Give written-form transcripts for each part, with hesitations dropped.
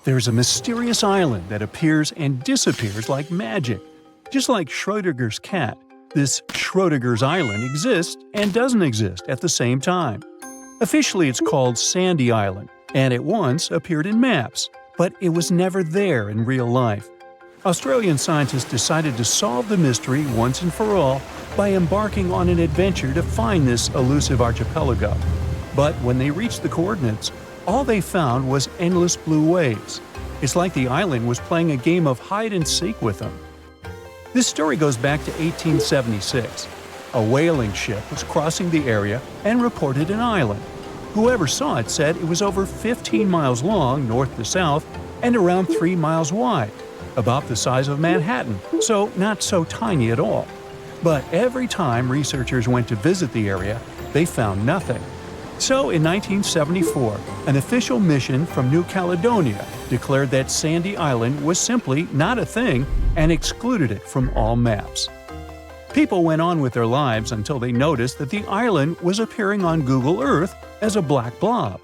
There's a mysterious island that appears and disappears like magic. Just like Schrödinger's cat, this Schrödinger's island exists and doesn't exist at the same time. Officially it's called Sandy Island, and it once appeared in maps, but it was never there in real life. Australian scientists decided to solve the mystery once and for all by embarking on an adventure to find this elusive archipelago. But when they reached the coordinates, all they found was endless blue waves. It's like the island was playing a game of hide-and-seek with them. This story goes back to 1876. A whaling ship was crossing the area and reported an island. Whoever saw it said it was over 15 miles long north to south and around 3 miles wide, about the size of Manhattan, so not so tiny at all. But every time researchers went to visit the area, they found nothing. So in 1974, an official mission from New Caledonia declared that Sandy Island was simply not a thing and excluded it from all maps. People went on with their lives until they noticed that the island was appearing on Google Earth as a black blob.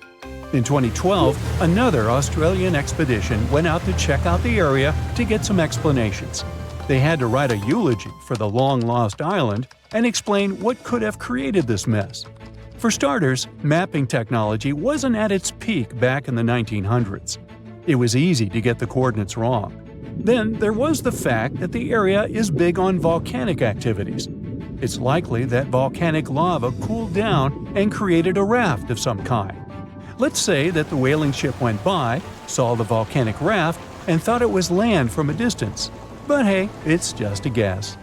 In 2012, another Australian expedition went out to check out the area to get some explanations. They had to write a eulogy for the long-lost island and explain what could have created this mess. For starters, mapping technology wasn't at its peak back in the 1900s. It was easy to get the coordinates wrong. Then there was the fact that the area is big on volcanic activities. It's likely that volcanic lava cooled down and created a raft of some kind. Let's say that the whaling ship went by, saw the volcanic raft, and thought it was land from a distance. But hey, it's just a guess.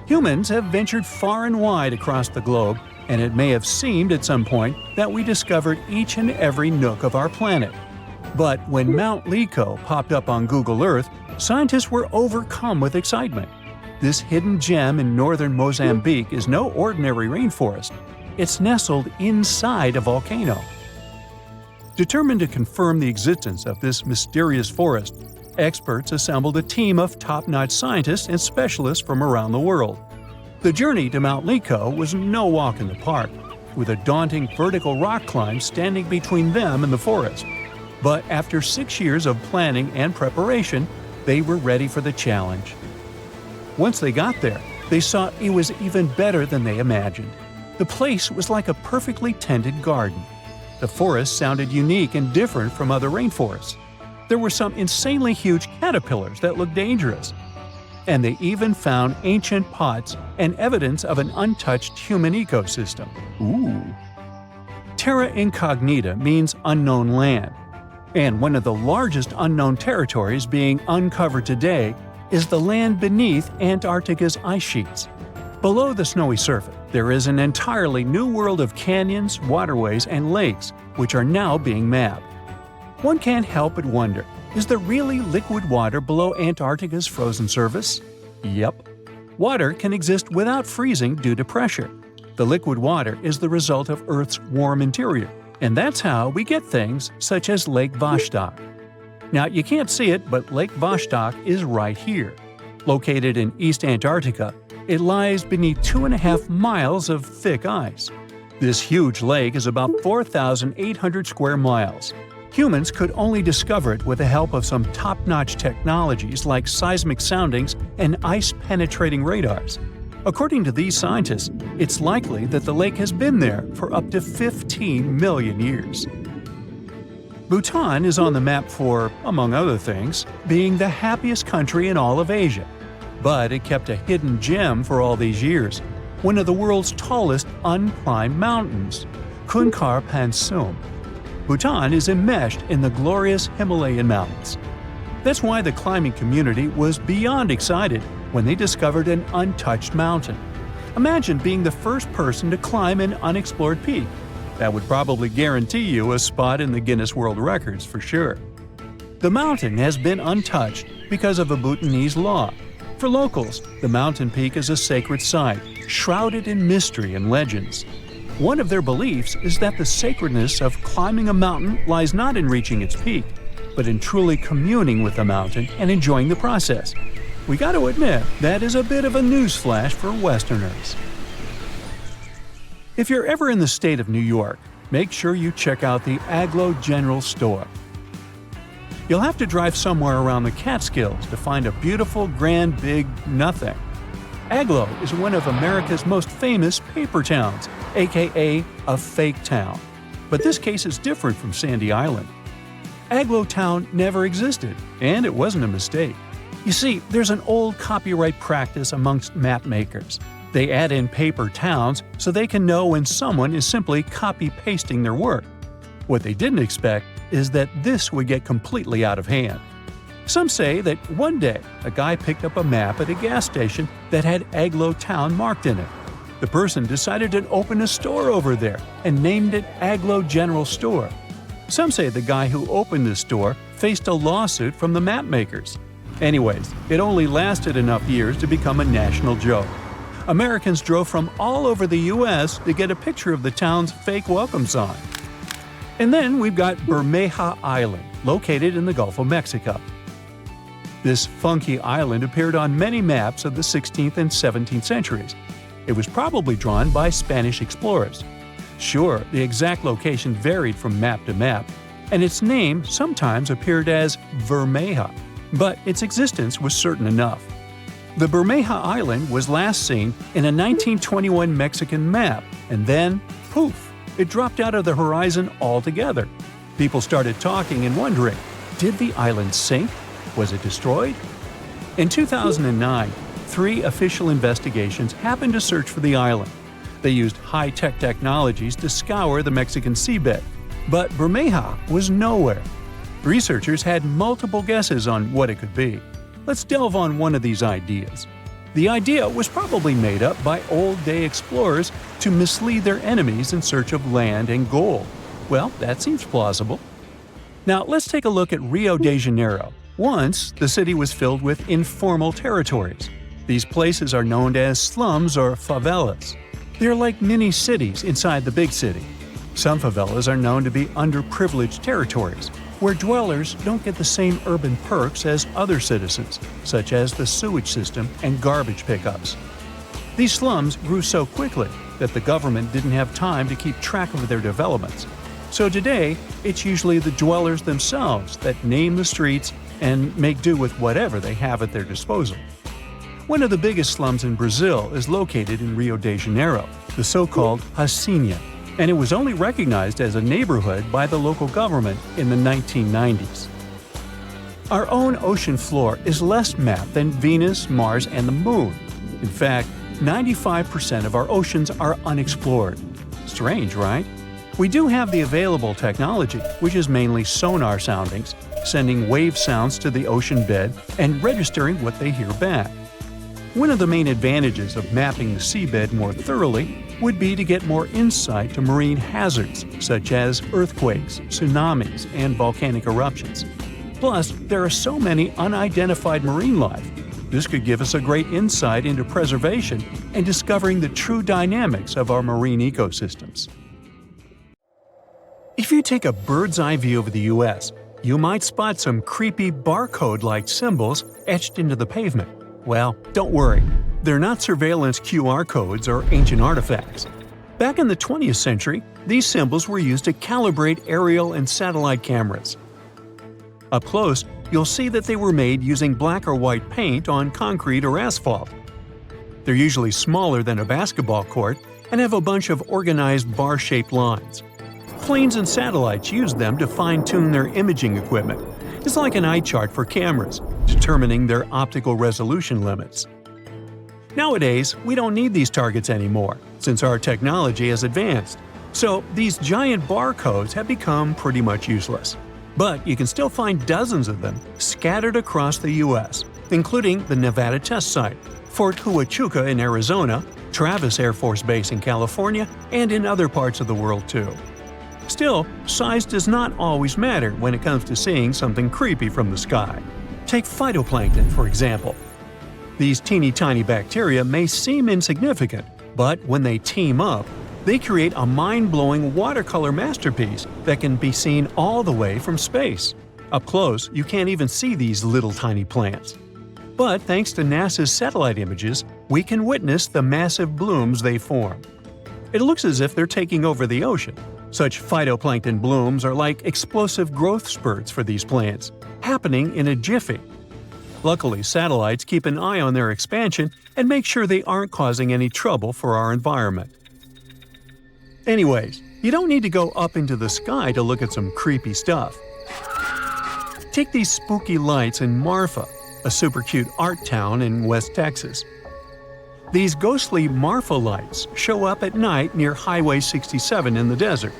Humans have ventured far and wide across the globe, and it may have seemed at some point that we discovered each and every nook of our planet. But when Mount Lico popped up on Google Earth, scientists were overcome with excitement. This hidden gem in northern Mozambique is no ordinary rainforest. It's nestled inside a volcano. Determined to confirm the existence of this mysterious forest, experts assembled a team of top-notch scientists and specialists from around the world. The journey to Mount Lico was no walk in the park, with a daunting vertical rock climb standing between them and the forest. But after 6 years of planning and preparation, they were ready for the challenge. Once they got there, they saw it was even better than they imagined. The place was like a perfectly tended garden. The forest sounded unique and different from other rainforests. There were some insanely huge caterpillars that looked dangerous. And they even found ancient pots and evidence of an untouched human ecosystem. Ooh! Terra incognita means unknown land. And one of the largest unknown territories being uncovered today is the land beneath Antarctica's ice sheets. Below the snowy surface, there is an entirely new world of canyons, waterways, and lakes, which are now being mapped. One can't help but wonder, is there really liquid water below Antarctica's frozen surface? Yep. Water can exist without freezing due to pressure. The liquid water is the result of Earth's warm interior, and that's how we get things such as Lake Vostok. Now, you can't see it, but Lake Vostok is right here. Located in East Antarctica, it lies beneath 2.5 miles of thick ice. This huge lake is about 4,800 square miles. Humans could only discover it with the help of some top-notch technologies like seismic soundings and ice-penetrating radars. According to these scientists, it's likely that the lake has been there for up to 15 million years. Bhutan is on the map for, among other things, being the happiest country in all of Asia. But it kept a hidden gem for all these years, one of the world's tallest unclimbed mountains, Kunkar Pansum. Bhutan is enmeshed in the glorious Himalayan mountains. That's why the climbing community was beyond excited when they discovered an untouched mountain. Imagine being the first person to climb an unexplored peak. That would probably guarantee you a spot in the Guinness World Records for sure. The mountain has been untouched because of a Bhutanese law. For locals, the mountain peak is a sacred site, shrouded in mystery and legends. One of their beliefs is that the sacredness of climbing a mountain lies not in reaching its peak, but in truly communing with the mountain and enjoying the process. We got to admit, that is a bit of a newsflash for Westerners. If you're ever in the state of New York, make sure you check out the Aglo General Store. You'll have to drive somewhere around the Catskills to find a beautiful, grand, big nothing. Agloe is one of America's most famous paper towns, aka a fake town. But this case is different from Sandy Island. Agloe Town never existed, and it wasn't a mistake. You see, there's an old copyright practice amongst map makers. They add in paper towns so they can know when someone is simply copy-pasting their work. What they didn't expect is that this would get completely out of hand. Some say that one day a guy picked up a map at a gas station that had Agloe Town marked in it. The person decided to open a store over there and named it Agloe General Store. Some say the guy who opened the store faced a lawsuit from the map makers. Anyways, it only lasted enough years to become a national joke. Americans drove from all over the U.S. to get a picture of the town's fake welcome sign. And then we've got Bermeja Island, located in the Gulf of Mexico. This funky island appeared on many maps of the 16th and 17th centuries. It was probably drawn by Spanish explorers. Sure, the exact location varied from map to map, and its name sometimes appeared as Bermeja, but its existence was certain enough. The Bermeja Island was last seen in a 1921 Mexican map, and then, poof, it dropped out of the horizon altogether. People started talking and wondering, did the island sink? Was it destroyed? In 2009, 3 official investigations happened to search for the island. They used high-tech technologies to scour the Mexican seabed, but Bermeja was nowhere. Researchers had multiple guesses on what it could be. Let's delve on one of these ideas. The idea was probably made up by old-day explorers to mislead their enemies in search of land and gold. Well, that seems plausible. Now, let's take a look at Rio de Janeiro. Once, the city was filled with informal territories. These places are known as slums or favelas. They're like mini-cities inside the big city. Some favelas are known to be underprivileged territories, where dwellers don't get the same urban perks as other citizens, such as the sewage system and garbage pickups. These slums grew so quickly that the government didn't have time to keep track of their developments. So today, it's usually the dwellers themselves that name the streets and make do with whatever they have at their disposal. One of the biggest slums in Brazil is located in Rio de Janeiro, the so-called Hacienda, and it was only recognized as a neighborhood by the local government in the 1990s. Our own ocean floor is less mapped than Venus, Mars, and the Moon. In fact, 95% of our oceans are unexplored. Strange, right? We do have the available technology, which is mainly sonar soundings, sending wave sounds to the ocean bed and registering what they hear back. One of the main advantages of mapping the seabed more thoroughly would be to get more insight to marine hazards such as earthquakes, tsunamis, and volcanic eruptions. Plus, there are so many unidentified marine life. This could give us a great insight into preservation and discovering the true dynamics of our marine ecosystems. If you take a bird's-eye view of the U.S., you might spot some creepy barcode-like symbols etched into the pavement. Well, don't worry. They're not surveillance QR codes or ancient artifacts. Back in the 20th century, these symbols were used to calibrate aerial and satellite cameras. Up close, you'll see that they were made using black or white paint on concrete or asphalt. They're usually smaller than a basketball court and have a bunch of organized bar-shaped lines. Planes and satellites use them to fine-tune their imaging equipment. It's like an eye chart for cameras, determining their optical resolution limits. Nowadays, we don't need these targets anymore, since our technology has advanced. So these giant barcodes have become pretty much useless. But you can still find dozens of them scattered across the U.S., including the Nevada test site, Fort Huachuca in Arizona, Travis Air Force Base in California, and in other parts of the world too. Still, size does not always matter when it comes to seeing something creepy from the sky. Take phytoplankton, for example. These teeny-tiny bacteria may seem insignificant, but when they team up, they create a mind-blowing watercolor masterpiece that can be seen all the way from space. Up close, you can't even see these little tiny plants. But thanks to NASA's satellite images, we can witness the massive blooms they form. It looks as if they're taking over the ocean. Such phytoplankton blooms are like explosive growth spurts for these plants, happening in a jiffy. Luckily, satellites keep an eye on their expansion and make sure they aren't causing any trouble for our environment. Anyways, you don't need to go up into the sky to look at some creepy stuff. Take these spooky lights in Marfa, a super cute art town in West Texas. These ghostly Marfa lights show up at night near Highway 67 in the desert.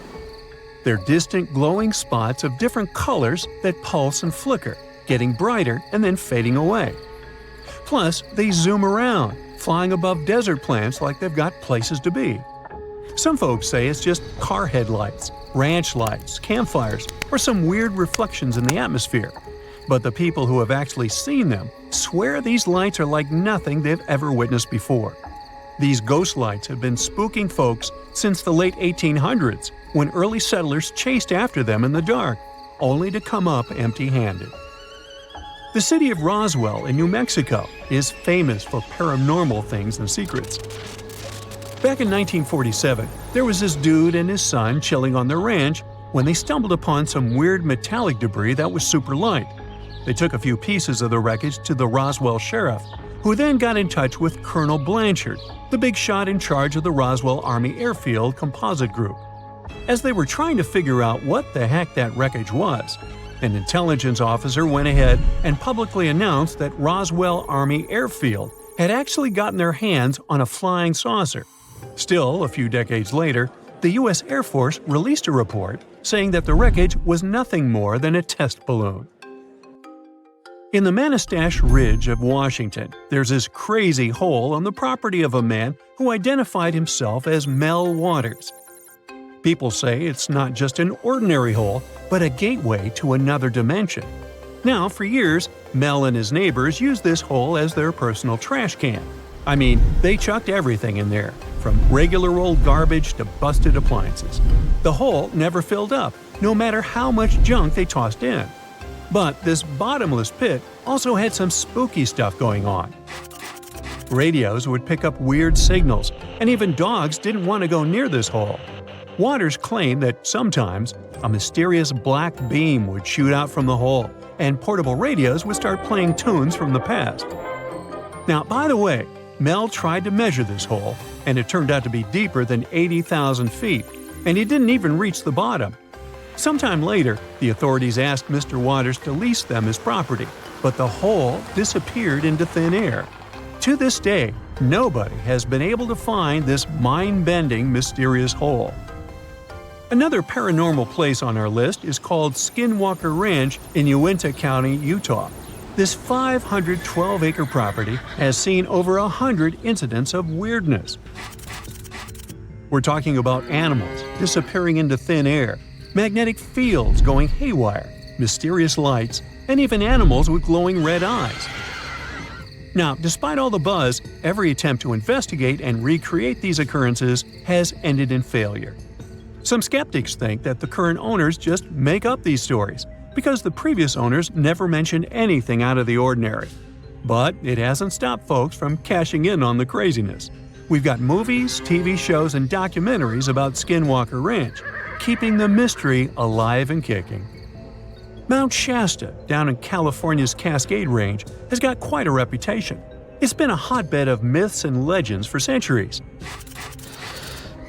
They're distant glowing spots of different colors that pulse and flicker, getting brighter and then fading away. Plus, they zoom around, flying above desert plants like they've got places to be. Some folks say it's just car headlights, ranch lights, campfires, or some weird reflections in the atmosphere. But the people who have actually seen them swear these lights are like nothing they've ever witnessed before. These ghost lights have been spooking folks since the late 1800s, when early settlers chased after them in the dark, only to come up empty-handed. The city of Roswell in New Mexico is famous for paranormal things and secrets. Back in 1947, there was this dude and his son chilling on their ranch when they stumbled upon some weird metallic debris that was super light. They took a few pieces of the wreckage to the Roswell sheriff, who then got in touch with Colonel Blanchard, the big shot in charge of the Roswell Army Airfield Composite Group. As they were trying to figure out what the heck that wreckage was, an intelligence officer went ahead and publicly announced that Roswell Army Airfield had actually gotten their hands on a flying saucer. Still, a few decades later, the U.S. Air Force released a report saying that the wreckage was nothing more than a test balloon. In the Manistash Ridge of Washington, there's this crazy hole on the property of a man who identified himself as Mel Waters. People say it's not just an ordinary hole, but a gateway to another dimension. Now, for years, Mel and his neighbors used this hole as their personal trash can. I mean, they chucked everything in there, from regular old garbage to busted appliances. The hole never filled up, no matter how much junk they tossed in. But this bottomless pit also had some spooky stuff going on. Radios would pick up weird signals, and even dogs didn't want to go near this hole. Waters claimed that sometimes a mysterious black beam would shoot out from the hole, and portable radios would start playing tunes from the past. Now, by the way, Mel tried to measure this hole, and it turned out to be deeper than 80,000 feet, and he didn't even reach the bottom. Sometime later, the authorities asked Mr. Waters to lease them his property, but the hole disappeared into thin air. To this day, nobody has been able to find this mind-bending, mysterious hole. Another paranormal place on our list is called Skinwalker Ranch in Uinta County, Utah. This 512-acre property has seen over 100 incidents of weirdness. We're talking about animals disappearing into thin air, magnetic fields going haywire, mysterious lights, and even animals with glowing red eyes. Now, despite all the buzz, every attempt to investigate and recreate these occurrences has ended in failure. Some skeptics think that the current owners just make up these stories, because the previous owners never mentioned anything out of the ordinary. But it hasn't stopped folks from cashing in on the craziness. We've got movies, TV shows, and documentaries about Skinwalker Ranch, keeping the mystery alive and kicking. Mount Shasta, down in California's Cascade Range, has got quite a reputation. It's been a hotbed of myths and legends for centuries.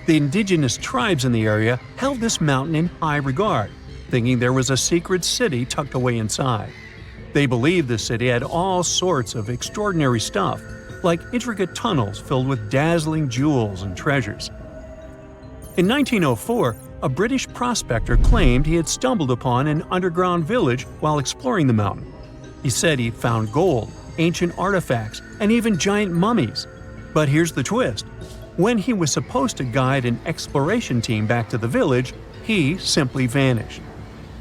The indigenous tribes in the area held this mountain in high regard, thinking there was a secret city tucked away inside. They believed the city had all sorts of extraordinary stuff, like intricate tunnels filled with dazzling jewels and treasures. In 1904, a British prospector claimed he had stumbled upon an underground village while exploring the mountain. He said he found gold, ancient artifacts, and even giant mummies. But here's the twist. When he was supposed to guide an exploration team back to the village, he simply vanished.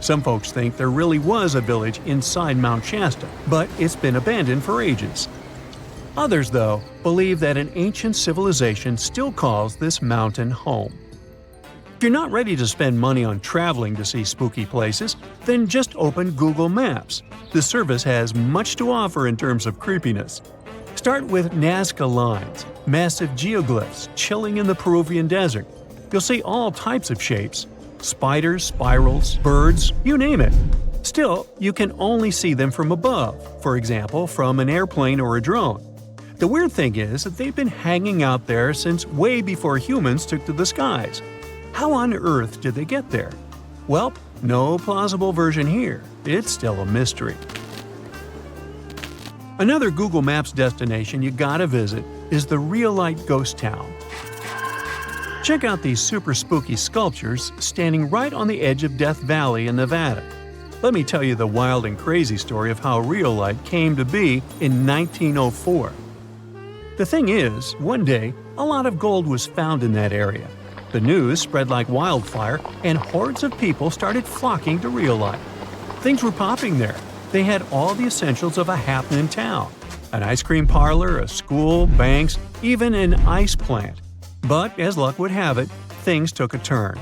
Some folks think there really was a village inside Mount Shasta, but it's been abandoned for ages. Others, though, believe that an ancient civilization still calls this mountain home. If you're not ready to spend money on traveling to see spooky places, then just open Google Maps. The service has much to offer in terms of creepiness. Start with Nazca lines, massive geoglyphs chilling in the Peruvian desert. You'll see all types of shapes. Spiders, spirals, birds, you name it. Still, you can only see them from above, for example, from an airplane or a drone. The weird thing is that they've been hanging out there since way before humans took to the skies. How on earth did they get there? Well, no plausible version here. It's still a mystery. Another Google Maps destination you gotta visit is the Rhyolite ghost town. Check out these super spooky sculptures standing right on the edge of Death Valley in Nevada. Let me tell you the wild and crazy story of how Rhyolite came to be in 1904. The thing is, one day, a lot of gold was found in that area. The news spread like wildfire, and hordes of people started flocking to Rhyolite. Things were popping there. They had all the essentials of a happening town: an ice cream parlor, a school, banks, even an ice plant. But as luck would have it, things took a turn.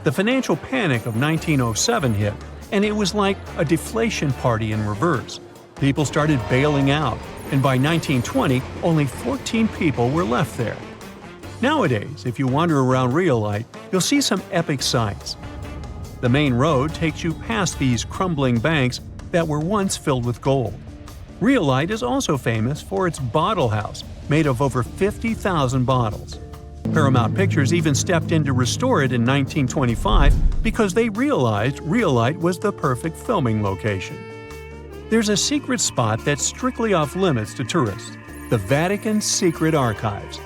The financial panic of 1907 hit, and it was like a deflation party in reverse. People started bailing out, and by 1920, only 14 people were left there. Nowadays, if you wander around Rhyolite, you'll see some epic sights. The main road takes you past these crumbling banks that were once filled with gold. Rhyolite is also famous for its bottle house, made of over 50,000 bottles. Paramount Pictures even stepped in to restore it in 1925 because they realized Rhyolite was the perfect filming location. There's a secret spot that's strictly off-limits to tourists: the Vatican's secret archives.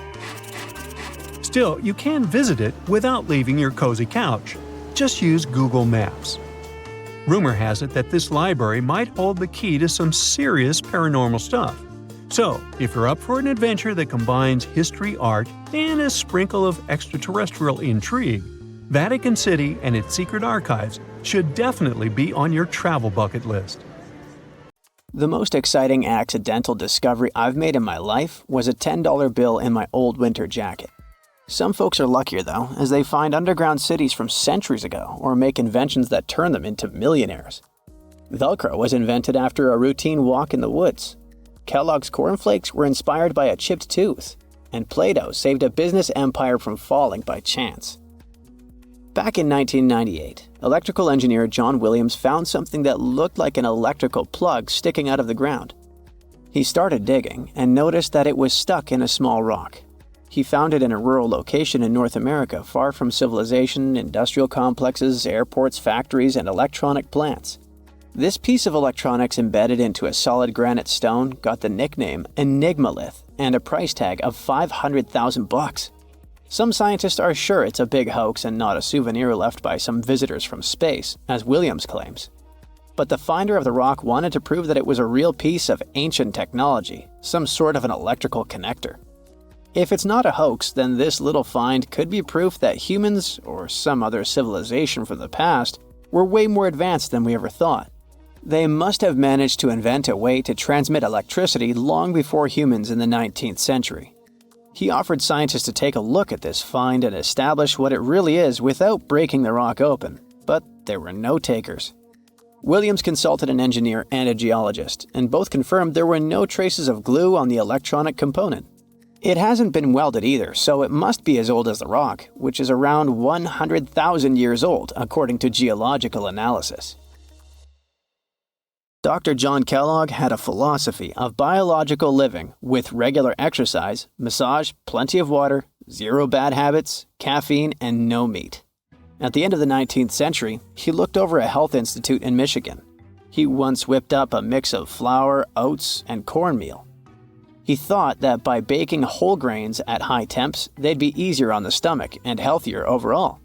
Still, you can visit it without leaving your cozy couch. Just use Google Maps. Rumor has it that this library might hold the key to some serious paranormal stuff. So, if you're up for an adventure that combines history, art, and a sprinkle of extraterrestrial intrigue, Vatican City and its secret archives should definitely be on your travel bucket list. The most exciting accidental discovery I've made in my life was a $10 bill in my old winter jacket. Some folks are luckier though, as they find underground cities from centuries ago or make inventions that turn them into millionaires. Velcro was invented after a routine walk in the woods. Kellogg's cornflakes were inspired by a chipped tooth, and Play-Doh saved a business empire from falling by chance. Back in 1998, electrical engineer John Williams found something that looked like an electrical plug sticking out of the ground. He started digging and noticed that it was stuck in a small rock. He found it in a rural location in North America, far from civilization, industrial complexes, airports, factories, and electronic plants. This piece of electronics embedded into a solid granite stone got the nickname Enigmalith and a price tag of $500,000. Some scientists are sure it's a big hoax and not a souvenir left by some visitors from space, as Williams claims. But the finder of the rock wanted to prove that it was a real piece of ancient technology, some sort of an electrical connector. If it's not a hoax, then this little find could be proof that humans, or some other civilization from the past, were way more advanced than we ever thought. They must have managed to invent a way to transmit electricity long before humans in the 19th century. He offered scientists to take a look at this find and establish what it really is without breaking the rock open, but there were no takers. Williams consulted an engineer and a geologist, and both confirmed there were no traces of glue on the electronic component. It hasn't been welded either, so it must be as old as the rock, which is around 100,000 years old, according to geological analysis. Dr. John Kellogg had a philosophy of biological living with regular exercise, massage, plenty of water, zero bad habits, caffeine, and no meat. At the end of the 19th century, he looked over a health institute in Michigan. He once whipped up a mix of flour, oats, and cornmeal. He thought that by baking whole grains at high temps, they'd be easier on the stomach and healthier overall.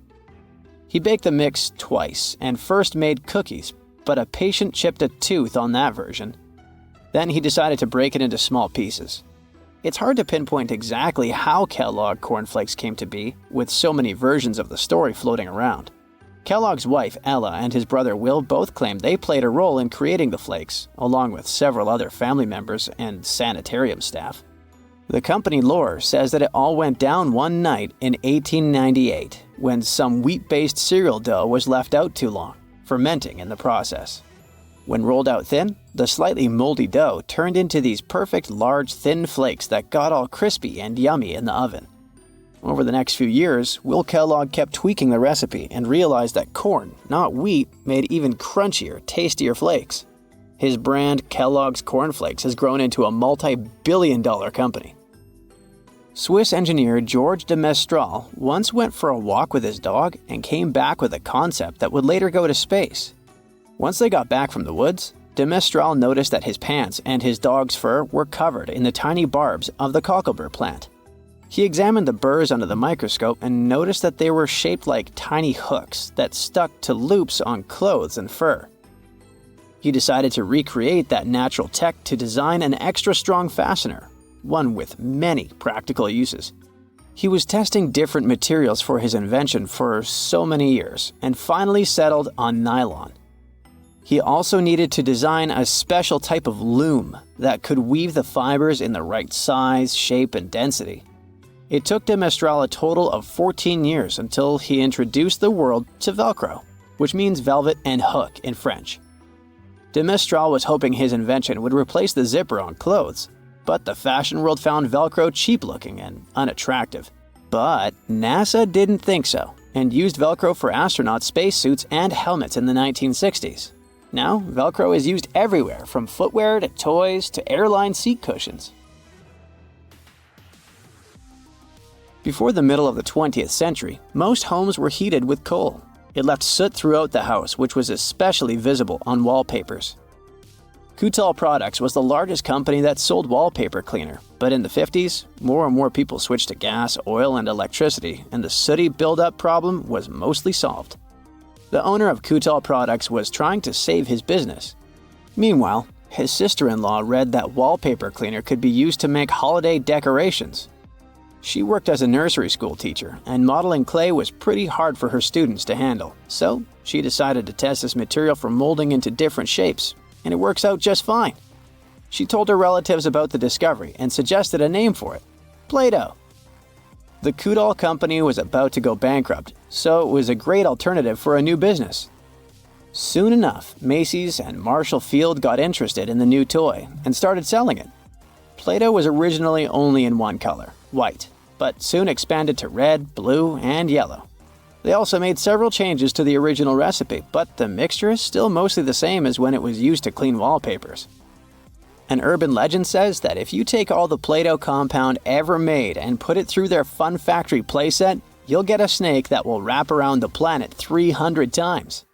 He baked the mix twice and first made cookies, but a patient chipped a tooth on that version. Then he decided to break it into small pieces. It's hard to pinpoint exactly how Kellogg cornflakes came to be, with so many versions of the story floating around. Kellogg's wife, Ella, and his brother Will both claim they played a role in creating the flakes, along with several other family members and sanitarium staff. The company lore says that it all went down one night in 1898, when some wheat-based cereal dough was left out too long, fermenting in the process. When rolled out thin, the slightly moldy dough turned into these perfect large thin flakes that got all crispy and yummy in the oven. Over the next few years, Will Kellogg kept tweaking the recipe and realized that corn, not wheat, made even crunchier, tastier flakes. His brand, Kellogg's Cornflakes, has grown into a multi-billion-dollar company. Swiss engineer Georges de Mestral once went for a walk with his dog and came back with a concept that would later go to space. Once they got back from the woods, de Mestral noticed that his pants and his dog's fur were covered in the tiny barbs of the cocklebur plant. He examined the burrs under the microscope and noticed that they were shaped like tiny hooks that stuck to loops on clothes and fur. He decided to recreate that natural tech to design an extra strong fastener, one with many practical uses. He was testing different materials for his invention for so many years and finally settled on nylon. He also needed to design a special type of loom that could weave the fibers in the right size, shape, and density. It took de Mestral a total of 14 years until he introduced the world to Velcro, which means velvet and hook in French. De Mestral was hoping his invention would replace the zipper on clothes, but the fashion world found Velcro cheap-looking and unattractive. But NASA didn't think so, and used Velcro for astronaut spacesuits and helmets in the 1960s. Now, Velcro is used everywhere, from footwear to toys to airline seat cushions. Before the middle of the 20th century, most homes were heated with coal. It left soot throughout the house, which was especially visible on wallpapers. Kutal Products was the largest company that sold wallpaper cleaner, but in the 50s, more and more people switched to gas, oil, and electricity, and the sooty buildup problem was mostly solved. The owner of Kutal Products was trying to save his business. Meanwhile, his sister-in-law read that wallpaper cleaner could be used to make holiday decorations. She worked as a nursery school teacher, and modeling clay was pretty hard for her students to handle, so she decided to test this material for molding into different shapes, and it works out just fine. She told her relatives about the discovery and suggested a name for it: Play-Doh. The Kutal company was about to go bankrupt, so it was a great alternative for a new business. Soon enough, Macy's and Marshall Field got interested in the new toy and started selling it. Play-Doh was originally only in one color, white, but soon expanded to red, blue, and yellow. They also made several changes to the original recipe, but the mixture is still mostly the same as when it was used to clean wallpapers. An urban legend says that if you take all the Play-Doh compound ever made and put it through their Fun Factory playset, you'll get a snake that will wrap around the planet 300 times.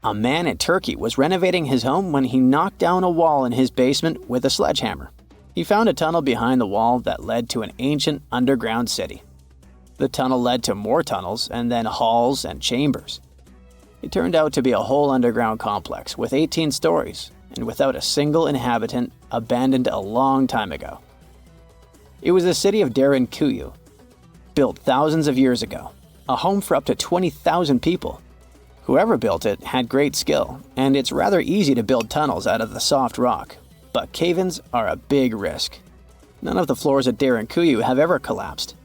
A man in Turkey was renovating his home when he knocked down a wall in his basement with a sledgehammer. He found a tunnel behind the wall that led to an ancient underground city. The tunnel led to more tunnels and then halls and chambers. It turned out to be a whole underground complex with 18 stories and without a single inhabitant, abandoned a long time ago. It was the city of Derinkuyu, built thousands of years ago, a home for up to 20,000 people. Whoever built it had great skill, and it's rather easy to build tunnels out of the soft rock, but cave-ins are a big risk. None of the floors at Derinkuyu have ever collapsed.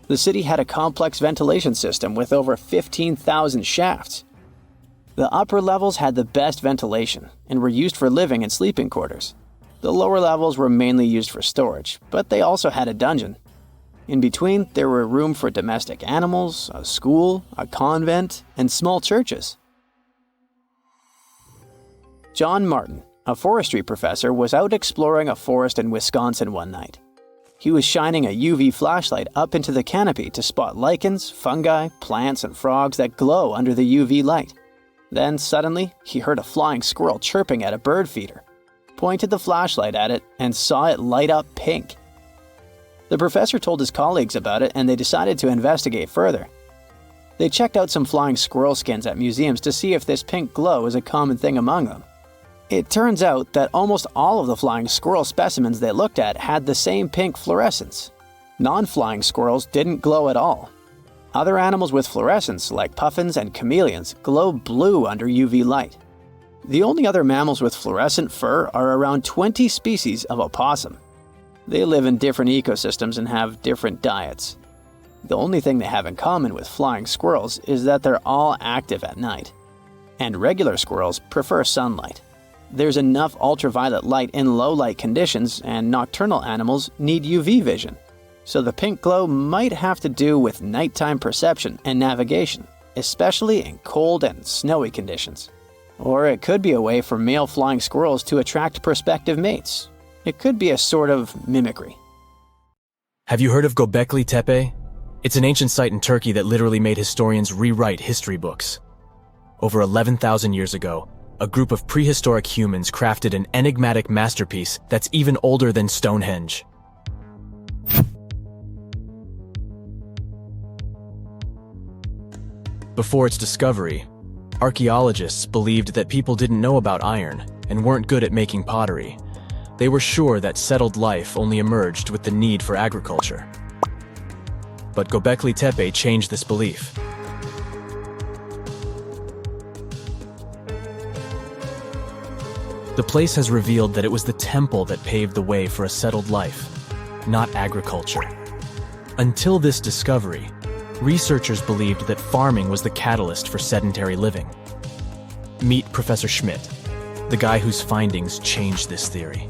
The city had a complex ventilation system with over 15,000 shafts. The upper levels had the best ventilation and were used for living and sleeping quarters. The lower levels were mainly used for storage, but they also had a dungeon. In between, there were room for domestic animals, a school, a convent, and small churches. John Martin, a forestry professor, was out exploring a forest in Wisconsin one night. He was shining a UV flashlight up into the canopy to spot lichens, fungi, plants, and frogs that glow under the UV light. Then, suddenly, he heard a flying squirrel chirping at a bird feeder, pointed the flashlight at it, and saw it light up pink. The professor told his colleagues about it, and they decided to investigate further. They checked out some flying squirrel skins at museums to see if this pink glow is a common thing among them. It turns out that almost all of the flying squirrel specimens they looked at had the same pink fluorescence. Non-flying squirrels didn't glow at all. Other animals with fluorescence, like puffins and chameleons, glow blue under UV light. The only other mammals with fluorescent fur are around 20 species of opossum. They live in different ecosystems and have different diets. The only thing they have in common with flying squirrels is that they're all active at night. And regular squirrels prefer sunlight. There's enough ultraviolet light in low light conditions, and nocturnal animals need UV vision. So the pink glow might have to do with nighttime perception and navigation, especially in cold and snowy conditions. Or it could be a way for male flying squirrels to attract prospective mates. It could be a sort of mimicry. Have you heard of Göbekli Tepe? It's an ancient site in Turkey that literally made historians rewrite history books. Over 11,000 years ago, a group of prehistoric humans crafted an enigmatic masterpiece that's even older than Stonehenge. Before its discovery, archaeologists believed that people didn't know about iron and weren't good at making pottery. They were sure that settled life only emerged with the need for agriculture. But Göbekli Tepe changed this belief. The place has revealed that it was the temple that paved the way for a settled life, not agriculture. Until this discovery, researchers believed that farming was the catalyst for sedentary living. Meet Professor Schmidt, the guy whose findings changed this theory.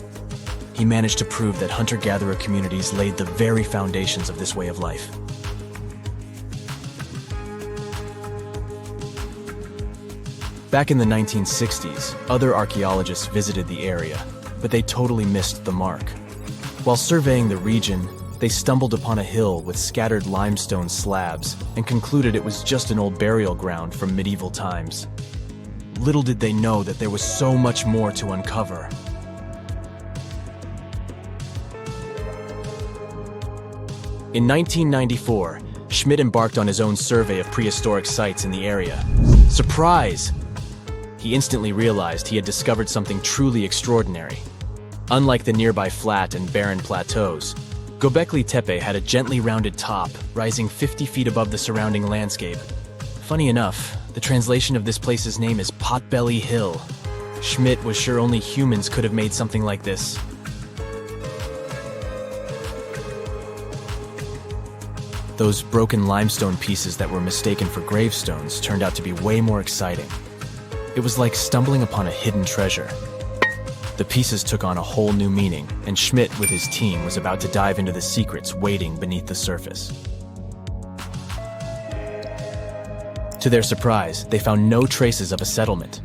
He managed to prove that hunter-gatherer communities laid the very foundations of this way of life. Back in the 1960s, other archaeologists visited the area, but they totally missed the mark. While surveying the region, they stumbled upon a hill with scattered limestone slabs and concluded it was just an old burial ground from medieval times. Little did they know that there was so much more to uncover. In 1994, Schmidt embarked on his own survey of prehistoric sites in the area. Surprise! He instantly realized he had discovered something truly extraordinary. Unlike the nearby flat and barren plateaus, Göbekli Tepe had a gently rounded top, rising 50 feet above the surrounding landscape. Funny enough, the translation of this place's name is Potbelly Hill. Schmidt was sure only humans could have made something like this. Those broken limestone pieces that were mistaken for gravestones turned out to be way more exciting. It was like stumbling upon a hidden treasure. The pieces took on a whole new meaning, and Schmidt with his team was about to dive into the secrets waiting beneath the surface. To their surprise, they found no traces of a settlement.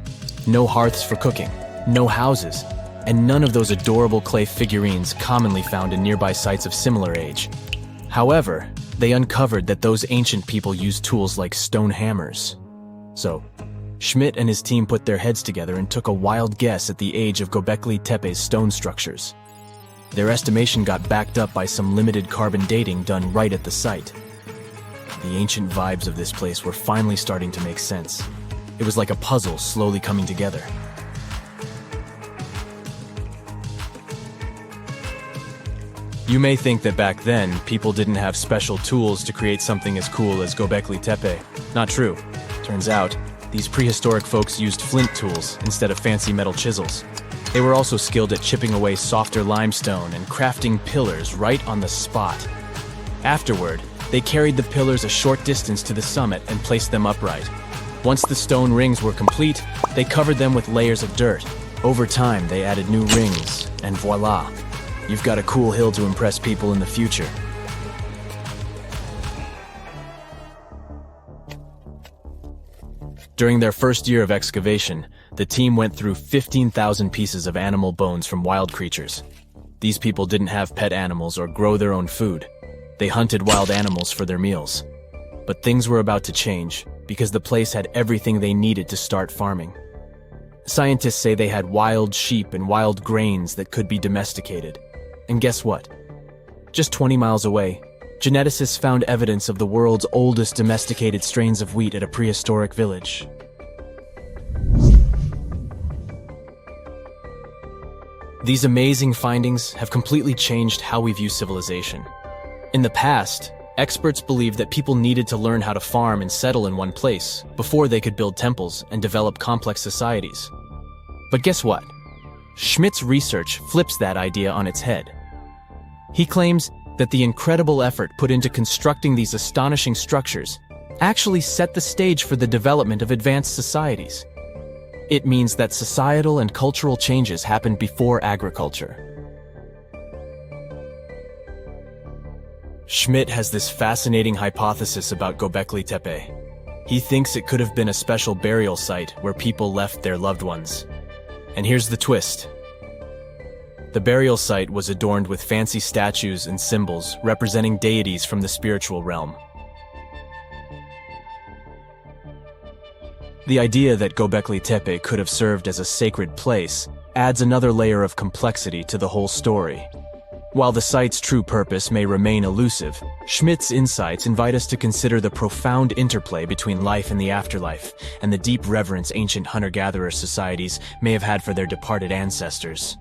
No hearths for cooking, no houses, and none of those adorable clay figurines commonly found in nearby sites of similar age. However, they uncovered that those ancient people used tools like stone hammers. So, Schmidt and his team put their heads together and took a wild guess at the age of Göbekli Tepe's stone structures. Their estimation got backed up by some limited carbon dating done right at the site. The ancient vibes of this place were finally starting to make sense. It was like a puzzle slowly coming together. You may think that back then, people didn't have special tools to create something as cool as Göbekli Tepe. Not true. Turns out, these prehistoric folks used flint tools instead of fancy metal chisels. They were also skilled at chipping away softer limestone and crafting pillars right on the spot. Afterward, they carried the pillars a short distance to the summit and placed them upright. Once the stone rings were complete, they covered them with layers of dirt. Over time, they added new rings, and voila! You've got a cool hill to impress people in the future. During their first year of excavation, the team went through 15,000 pieces of animal bones from wild creatures. These people didn't have pet animals or grow their own food. They hunted wild animals for their meals. But things were about to change, because the place had everything they needed to start farming. Scientists say they had wild sheep and wild grains that could be domesticated. And guess what? Just 20 miles away, geneticists found evidence of the world's oldest domesticated strains of wheat at a prehistoric village. These amazing findings have completely changed how we view civilization. In the past, experts believed that people needed to learn how to farm and settle in one place before they could build temples and develop complex societies. But guess what? Schmidt's research flips that idea on its head. He claims that the incredible effort put into constructing these astonishing structures actually set the stage for the development of advanced societies. It means that societal and cultural changes happened before agriculture. Schmidt has this fascinating hypothesis about Göbekli Tepe. He thinks it could have been a special burial site where people left their loved ones. And here's the twist. The burial site was adorned with fancy statues and symbols representing deities from the spiritual realm. The idea that Göbekli Tepe could have served as a sacred place adds another layer of complexity to the whole story. While the site's true purpose may remain elusive, Schmidt's insights invite us to consider the profound interplay between life and the afterlife, and the deep reverence ancient hunter-gatherer societies may have had for their departed ancestors.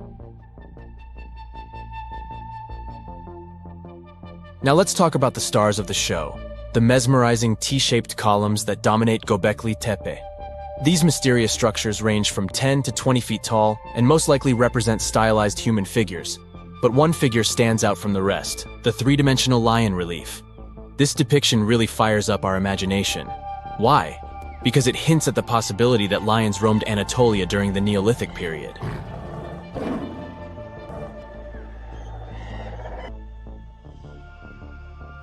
Now let's talk about the stars of the show, the mesmerizing T-shaped columns that dominate Göbekli Tepe. These mysterious structures range from 10 to 20 feet tall and most likely represent stylized human figures. But one figure stands out from the rest, the three-dimensional lion relief. This depiction really fires up our imagination. Why? Because it hints at the possibility that lions roamed Anatolia during the Neolithic period.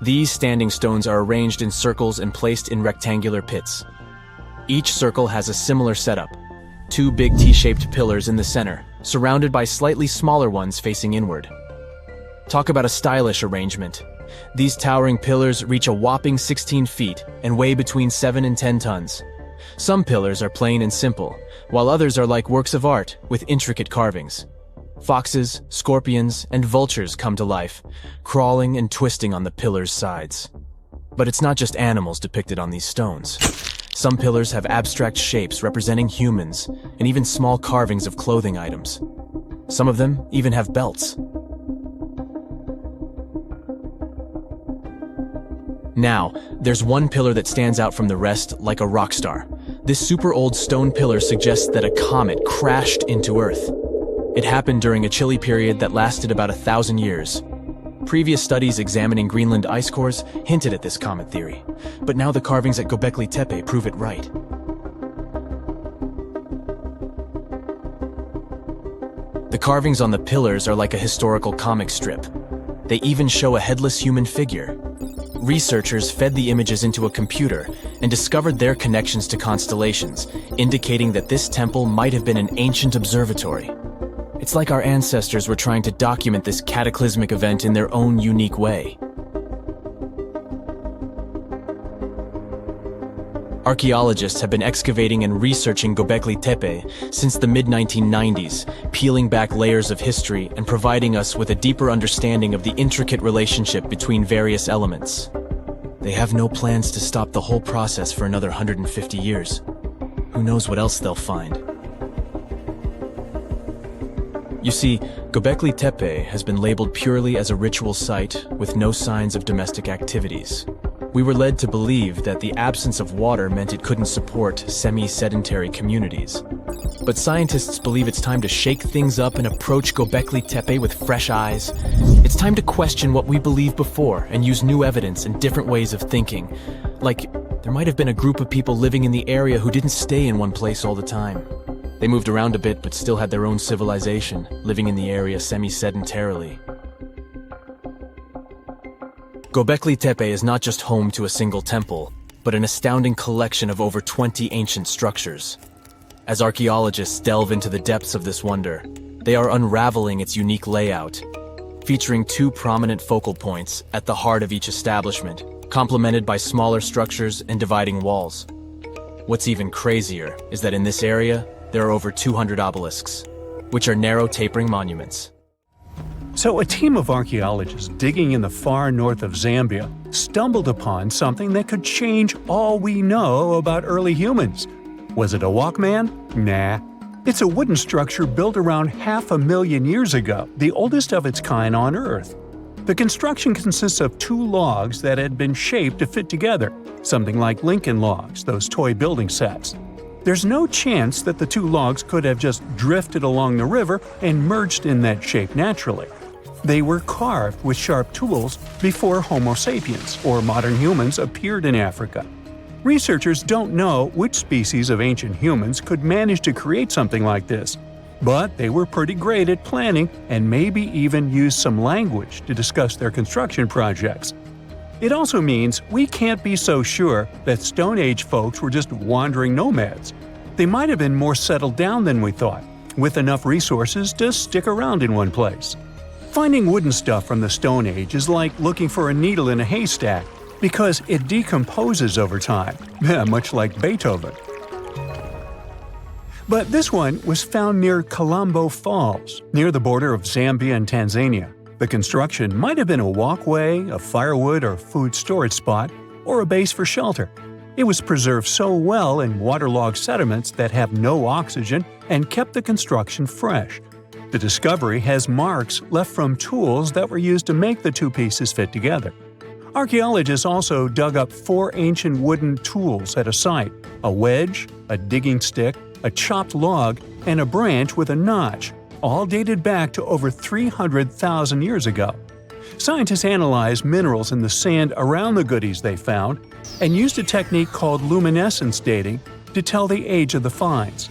These standing stones are arranged in circles and placed in rectangular pits. Each circle has a similar setup. Two big T-shaped pillars in the center, surrounded by slightly smaller ones facing inward. Talk about a stylish arrangement. These towering pillars reach a whopping 16 feet and weigh between 7 and 10 tons. Some pillars are plain and simple, while others are like works of art with intricate carvings. Foxes, scorpions, and vultures come to life, crawling and twisting on the pillars' sides. But it's not just animals depicted on these stones. Some pillars have abstract shapes representing humans, and even small carvings of clothing items. Some of them even have belts. Now, there's one pillar that stands out from the rest like a rock star. This super old stone pillar suggests that a comet crashed into Earth. It happened during a chilly period that lasted about 1,000 years. Previous studies examining Greenland ice cores hinted at this comet theory, but now the carvings at Göbekli Tepe prove it right. The carvings on the pillars are like a historical comic strip. They even show a headless human figure. Researchers fed the images into a computer and discovered their connections to constellations, indicating that this temple might have been an ancient observatory. It's like our ancestors were trying to document this cataclysmic event in their own unique way. Archaeologists have been excavating and researching Göbekli Tepe since the mid-1990s, peeling back layers of history and providing us with a deeper understanding of the intricate relationship between various elements. They have no plans to stop the whole process for another 150 years. Who knows what else they'll find? You see, Göbekli Tepe has been labeled purely as a ritual site with no signs of domestic activities. We were led to believe that the absence of water meant it couldn't support semi-sedentary communities. But scientists believe it's time to shake things up and approach Göbekli Tepe with fresh eyes. It's time to question what we believed before and use new evidence and different ways of thinking. Like, there might have been a group of people living in the area who didn't stay in one place all the time. They moved around a bit but still had their own civilization, living in the area semi-sedentarily. Göbekli Tepe is not just home to a single temple, but an astounding collection of over 20 ancient structures. As archaeologists delve into the depths of this wonder, they are unraveling its unique layout, featuring two prominent focal points at the heart of each establishment, complemented by smaller structures and dividing walls. What's even crazier is that in this area, there are over 200 obelisks, which are narrow tapering monuments. So a team of archaeologists digging in the far north of Zambia stumbled upon something that could change all we know about early humans. Was it a Walkman? Nah. It's a wooden structure built around 500,000 years ago, the oldest of its kind on Earth. The construction consists of two logs that had been shaped to fit together, something like Lincoln logs, those toy building sets. There's no chance that the two logs could have just drifted along the river and merged in that shape naturally. They were carved with sharp tools before Homo sapiens, or modern humans, appeared in Africa. Researchers don't know which species of ancient humans could manage to create something like this, but they were pretty great at planning and maybe even used some language to discuss their construction projects. It also means we can't be so sure that Stone Age folks were just wandering nomads. They might have been more settled down than we thought, with enough resources to stick around in one place. Finding wooden stuff from the Stone Age is like looking for a needle in a haystack, because it decomposes over time, much like Beethoven. But this one was found near Colombo Falls, near the border of Zambia and Tanzania. The construction might have been a walkway, a firewood or food storage spot, or a base for shelter. It was preserved so well in waterlogged sediments that have no oxygen and kept the construction fresh. The discovery has marks left from tools that were used to make the two pieces fit together. Archaeologists also dug up 4 ancient wooden tools at a site: a wedge, a digging stick, a chopped log, and a branch with a notch, all dated back to over 300,000 years ago. Scientists analyzed minerals in the sand around the goodies they found and used a technique called luminescence dating to tell the age of the finds.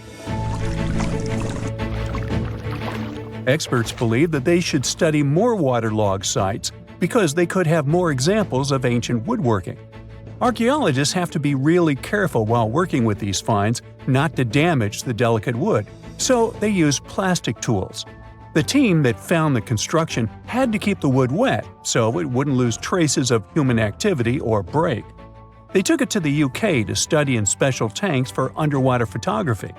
Experts believe that they should study more waterlogged sites because they could have more examples of ancient woodworking. Archaeologists have to be really careful while working with these finds not to damage the delicate wood, so they use plastic tools. The team that found the construction had to keep the wood wet so it wouldn't lose traces of human activity or break. They took it to the UK to study in special tanks for underwater photography.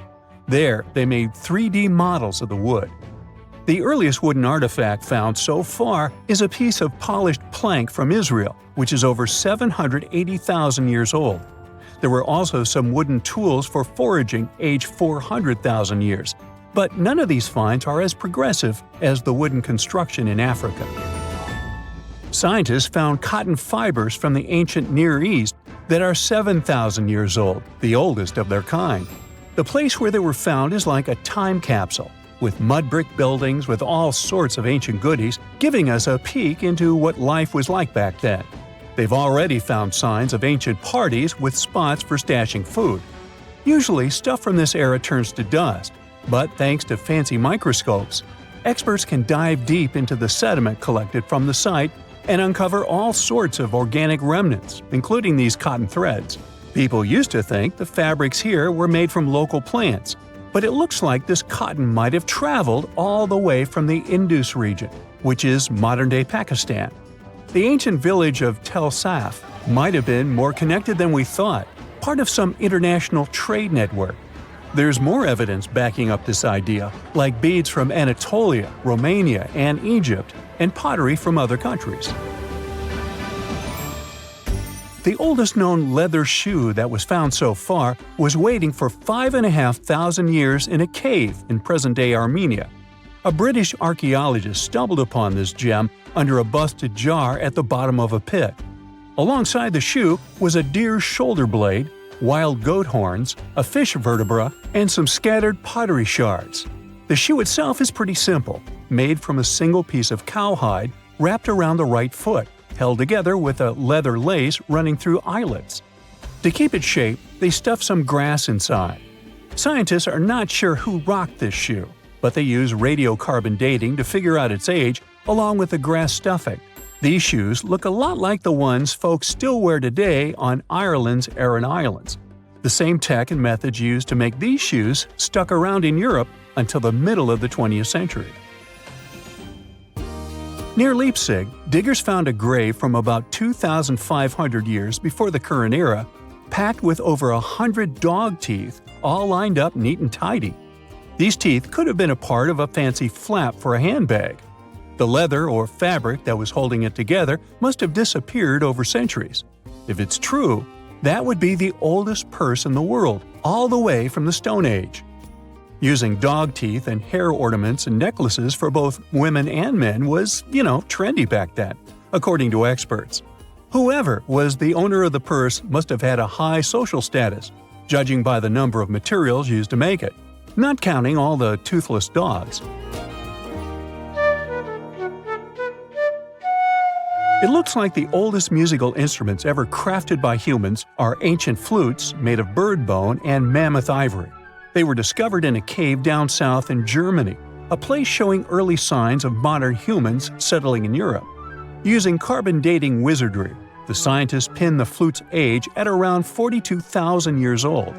There, they made 3D models of the wood. The earliest wooden artifact found so far is a piece of polished plank from Israel, which is over 780,000 years old. There were also some wooden tools for foraging aged 400,000 years, but none of these finds are as progressive as the wooden construction in Africa. Scientists found cotton fibers from the ancient Near East that are 7,000 years old, the oldest of their kind. The place where they were found is like a time capsule, with mud brick buildings with all sorts of ancient goodies, giving us a peek into what life was like back then. They've already found signs of ancient parties with spots for stashing food. Usually, stuff from this era turns to dust, but thanks to fancy microscopes, experts can dive deep into the sediment collected from the site and uncover all sorts of organic remnants, including these cotton threads. People used to think the fabrics here were made from local plants, but it looks like this cotton might have traveled all the way from the Indus region, which is modern-day Pakistan. The ancient village of Tel Saf might have been more connected than we thought, part of some international trade network. There's more evidence backing up this idea, like beads from Anatolia, Romania, and Egypt, and pottery from other countries. The oldest known leather shoe that was found so far was waiting for 5,500 years in a cave in present-day Armenia. A British archaeologist stumbled upon this gem under a busted jar at the bottom of a pit. Alongside the shoe was a deer's shoulder blade, wild goat horns, a fish vertebra, and some scattered pottery shards. The shoe itself is pretty simple, made from a single piece of cowhide wrapped around the right foot, held together with a leather lace running through eyelets. To keep its shape, they stuffed some grass inside. Scientists are not sure who rocked this shoe, but they use radiocarbon dating to figure out its age along with the grass stuffing. These shoes look a lot like the ones folks still wear today on Ireland's Aran Islands. The same tech and methods used to make these shoes stuck around in Europe until the middle of the 20th century. Near Leipzig, diggers found a grave from about 2,500 years before the current era, packed with over 100 dog teeth, all lined up neat and tidy. These teeth could have been a part of a fancy flap for a handbag. The leather or fabric that was holding it together must have disappeared over centuries. If it's true, that would be the oldest purse in the world, all the way from the Stone Age. Using dog teeth and hair ornaments and necklaces for both women and men was, trendy back then, according to experts. Whoever was the owner of the purse must have had a high social status, judging by the number of materials used to make it, not counting all the toothless dogs. It looks like the oldest musical instruments ever crafted by humans are ancient flutes made of bird bone and mammoth ivory. They were discovered in a cave down south in Germany, a place showing early signs of modern humans settling in Europe. Using carbon dating wizardry, The scientists pin the flute's age at around 42,000 years old.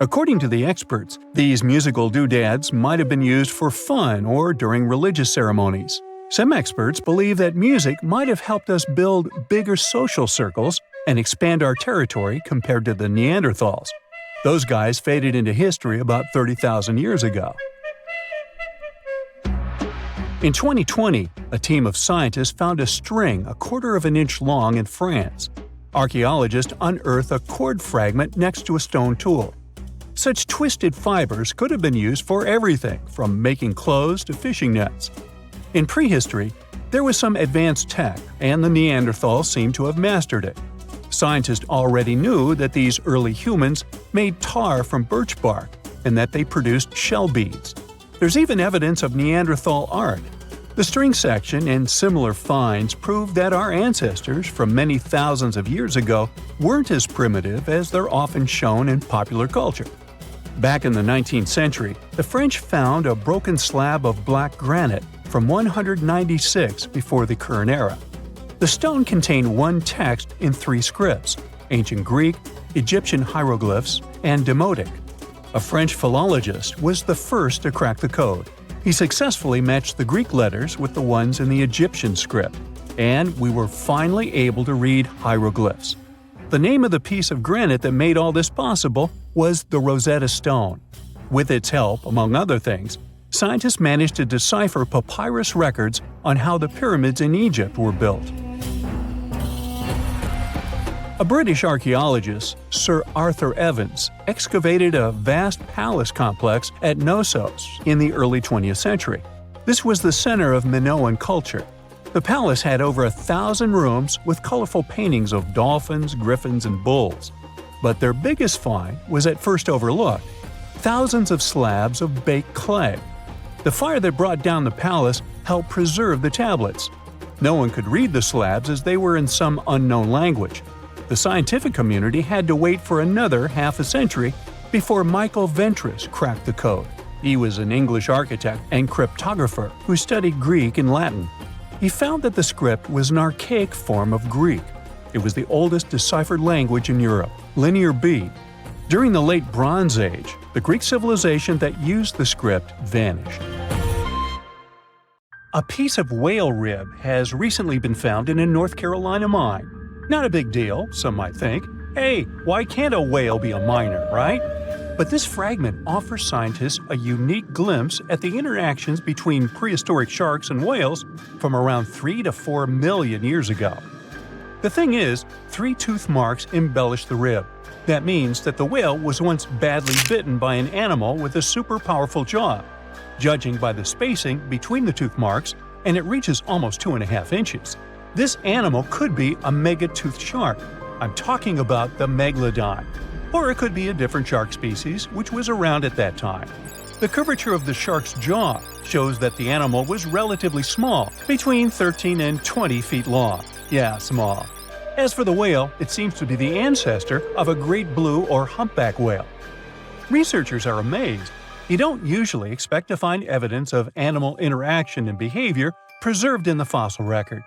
According to the experts, these musical doodads might have been used for fun or during religious ceremonies. Some experts believe that music might have helped us build bigger social circles and expand our territory compared to the Neanderthals. Those guys faded into history about 30,000 years ago. In 2020, a team of scientists found a string a quarter of an inch long in France. Archaeologists unearthed a cord fragment next to a stone tool. Such twisted fibers could have been used for everything from making clothes to fishing nets. In prehistory, there was some advanced tech, and the Neanderthals seemed to have mastered it. Scientists already knew that these early humans made tar from birch bark and that they produced shell beads. There's even evidence of Neanderthal art. The string section and similar finds prove that our ancestors from many thousands of years ago weren't as primitive as they're often shown in popular culture. Back in the 19th century, the French found a broken slab of black granite from 196 before the current era. The stone contained one text in 3 scripts: ancient Greek, Egyptian hieroglyphs, and Demotic. A French philologist was the first to crack the code. He successfully matched the Greek letters with the ones in the Egyptian script, and we were finally able to read hieroglyphs. The name of the piece of granite that made all this possible was the Rosetta Stone. With its help, among other things, scientists managed to decipher papyrus records on how the pyramids in Egypt were built. A British archaeologist, Sir Arthur Evans, excavated a vast palace complex at Knossos in the early 20th century. This was the center of Minoan culture. The palace had over 1,000 rooms with colorful paintings of dolphins, griffins, and bulls. But their biggest find was at first overlooked: thousands of slabs of baked clay. The fire that brought down the palace helped preserve the tablets. No one could read the slabs as they were in some unknown language. The scientific community had to wait for another half a century before Michael Ventris cracked the code. He was an English architect and cryptographer who studied Greek and Latin. He found that the script was an archaic form of Greek. It was the oldest deciphered language in Europe, Linear B. During the Late Bronze Age, the Greek civilization that used the script vanished. A piece of whale rib has recently been found in a North Carolina mine. Not a big deal, some might think. Hey, why can't a whale be a miner, right? But this fragment offers scientists a unique glimpse at the interactions between prehistoric sharks and whales from around 3 to 4 million years ago. The thing is, 3 tooth marks embellish the rib. That means that the whale was once badly bitten by an animal with a super powerful jaw. Judging by the spacing between the tooth marks, and it reaches almost 2.5 inches. This animal could be a megatoothed shark. I'm talking about the megalodon. Or it could be a different shark species which was around at that time. The curvature of the shark's jaw shows that the animal was relatively small, between 13 and 20 feet long. Yeah, small. As for the whale, it seems to be the ancestor of a great blue or humpback whale. Researchers are amazed. You don't usually expect to find evidence of animal interaction and behavior preserved in the fossil record.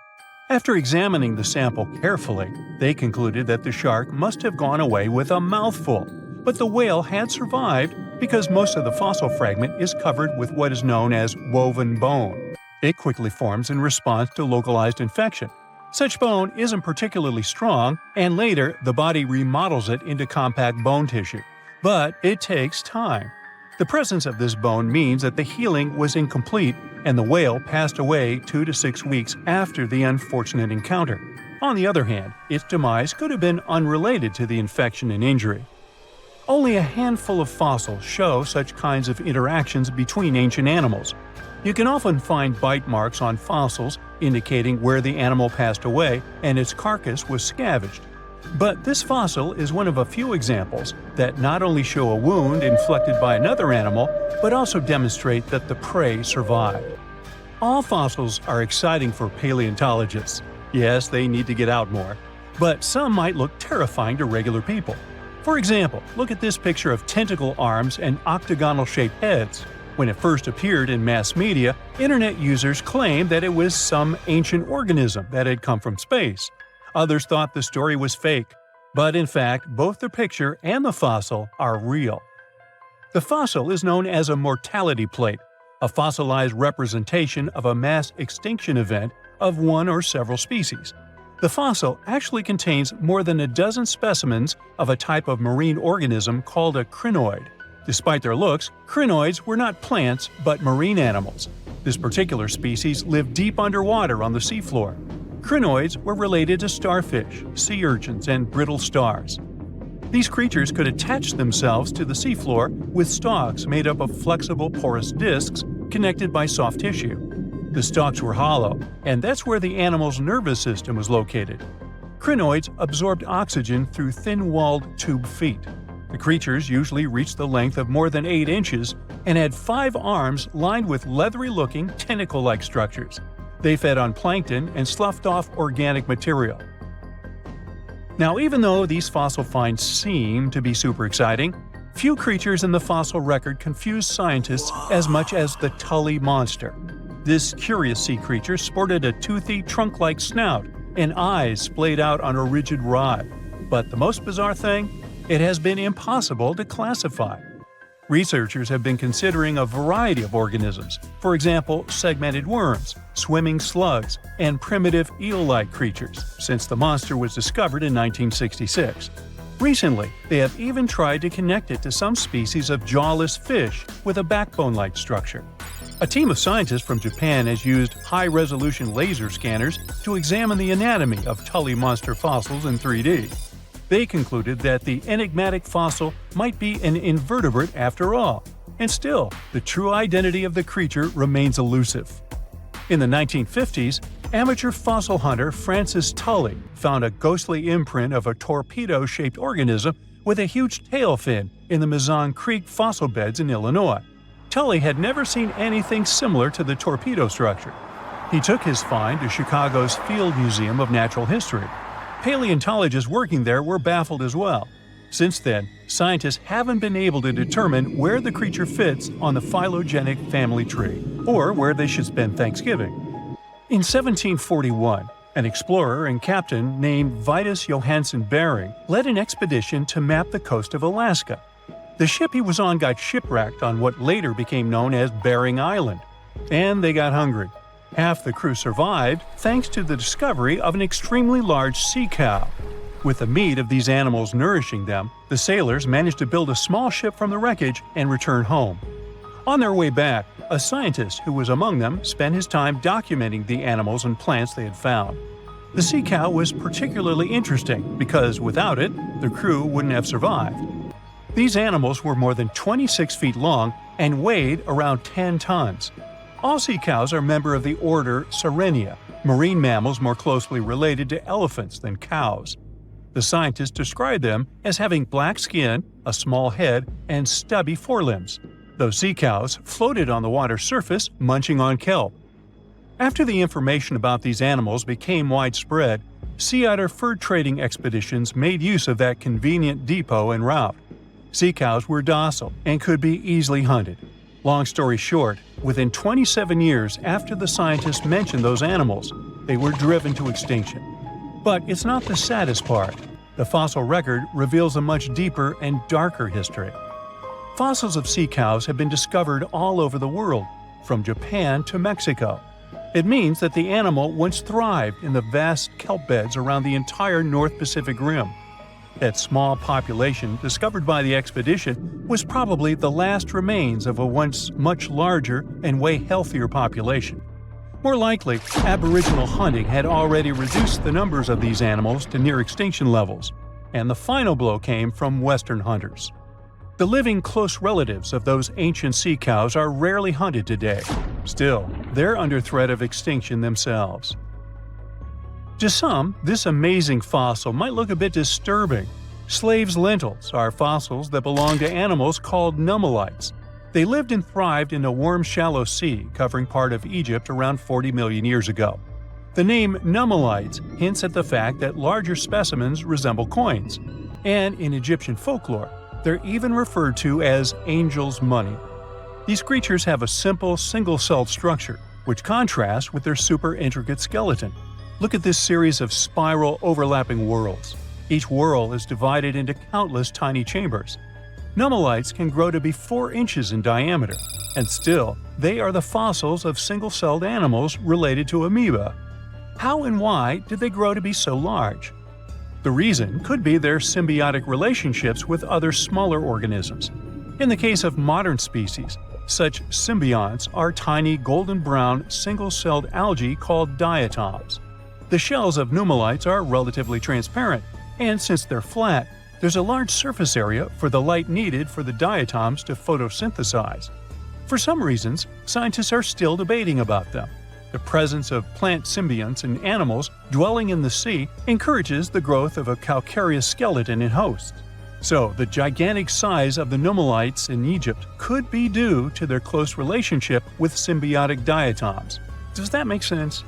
After examining the sample carefully, they concluded that the shark must have gone away with a mouthful, but the whale had survived because most of the fossil fragment is covered with what is known as woven bone. It quickly forms in response to localized infection. Such bone isn't particularly strong, and later the body remodels it into compact bone tissue. But it takes time. The presence of this bone means that the healing was incomplete and the whale passed away 2 to 6 weeks after the unfortunate encounter. On the other hand, its demise could have been unrelated to the infection and injury. Only a handful of fossils show such kinds of interactions between ancient animals. You can often find bite marks on fossils indicating where the animal passed away and its carcass was scavenged. But this fossil is one of a few examples that not only show a wound inflicted by another animal, but also demonstrate that the prey survived. All fossils are exciting for paleontologists. Yes, they need to get out more. But some might look terrifying to regular people. For example, look at this picture of tentacle arms and octagonal-shaped heads. When it first appeared in mass media, internet users claimed that it was some ancient organism that had come from space. Others thought the story was fake, but in fact, both the picture and the fossil are real. The fossil is known as a mortality plate, a fossilized representation of a mass extinction event of one or several species. The fossil actually contains more than a dozen specimens of a type of marine organism called a crinoid. Despite their looks, crinoids were not plants but marine animals. This particular species lived deep underwater on the seafloor. Crinoids were related to starfish, sea urchins, and brittle stars. These creatures could attach themselves to the seafloor with stalks made up of flexible porous discs connected by soft tissue. The stalks were hollow, and that's where the animal's nervous system was located. Crinoids absorbed oxygen through thin-walled tube feet. The creatures usually reached the length of more than 8 inches and had 5 arms lined with leathery-looking, tentacle-like structures. They fed on plankton and sloughed off organic material. Now, even though these fossil finds seem to be super exciting, few creatures in the fossil record confuse scientists as much as the Tully monster. This curious sea creature sported a toothy, trunk-like snout and eyes splayed out on a rigid rod. But the most bizarre thing? It has been impossible to classify. Researchers have been considering a variety of organisms, for example, segmented worms, swimming slugs, and primitive eel-like creatures, since the monster was discovered in 1966. Recently, they have even tried to connect it to some species of jawless fish with a backbone-like structure. A team of scientists from Japan has used high-resolution laser scanners to examine the anatomy of Tully monster fossils in 3D. They concluded that the enigmatic fossil might be an invertebrate after all, and still, the true identity of the creature remains elusive. In the 1950s, amateur fossil hunter Francis Tully found a ghostly imprint of a torpedo-shaped organism with a huge tail fin in the Mizon Creek fossil beds in Illinois. Tully had never seen anything similar to the torpedo structure. He took his find to Chicago's Field Museum of Natural History. Paleontologists working there were baffled as well. Since then, scientists haven't been able to determine where the creature fits on the phylogenetic family tree, or where they should spend Thanksgiving. In 1741, an explorer and captain named Vitus Johansen Bering led an expedition to map the coast of Alaska. The ship he was on got shipwrecked on what later became known as Bering Island, and they got hungry. Half the crew survived thanks to the discovery of an extremely large sea cow. With the meat of these animals nourishing them, the sailors managed to build a small ship from the wreckage and return home. On their way back, a scientist who was among them spent his time documenting the animals and plants they had found. The sea cow was particularly interesting because without it, the crew wouldn't have survived. These animals were more than 26 feet long and weighed around 10 tons. All sea cows are member of the order Sirenia, marine mammals more closely related to elephants than cows. The scientists describe them as having black skin, a small head, and stubby forelimbs. Those sea cows floated on the water's surface, munching on kelp. After the information about these animals became widespread, sea otter fur trading expeditions made use of that convenient depot en route. Sea cows were docile and could be easily hunted. Long story short, within 27 years after the scientists mentioned those animals, they were driven to extinction. But it's not the saddest part. The fossil record reveals a much deeper and darker history. Fossils of sea cows have been discovered all over the world, from Japan to Mexico. It means that the animal once thrived in the vast kelp beds around the entire North Pacific Rim. That small population discovered by the expedition was probably the last remains of a once much larger and way healthier population. More likely, Aboriginal hunting had already reduced the numbers of these animals to near extinction levels, and the final blow came from Western hunters. The living close relatives of those ancient sea cows are rarely hunted today. Still, they're under threat of extinction themselves. To some, this amazing fossil might look a bit disturbing. Slaves' lentils are fossils that belong to animals called Nummulites. They lived and thrived in a warm, shallow sea covering part of Egypt around 40 million years ago. The name Nummulites hints at the fact that larger specimens resemble coins, and in Egyptian folklore, they're even referred to as angel's money. These creatures have a simple, single-celled structure, which contrasts with their super intricate skeleton. Look at this series of spiral overlapping whorls. Each whorl is divided into countless tiny chambers. Nummulites can grow to be 4 inches in diameter, and still, they are the fossils of single-celled animals related to amoeba. How and why did they grow to be so large? The reason could be their symbiotic relationships with other smaller organisms. In the case of modern species, such symbionts are tiny golden-brown single-celled algae called diatoms. The shells of nummulites are relatively transparent, and since they're flat, there's a large surface area for the light needed for the diatoms to photosynthesize. For some reasons, scientists are still debating about them. The presence of plant symbionts in animals dwelling in the sea encourages the growth of a calcareous skeleton in hosts. So, the gigantic size of the Nummulites in Egypt could be due to their close relationship with symbiotic diatoms. Does that make sense?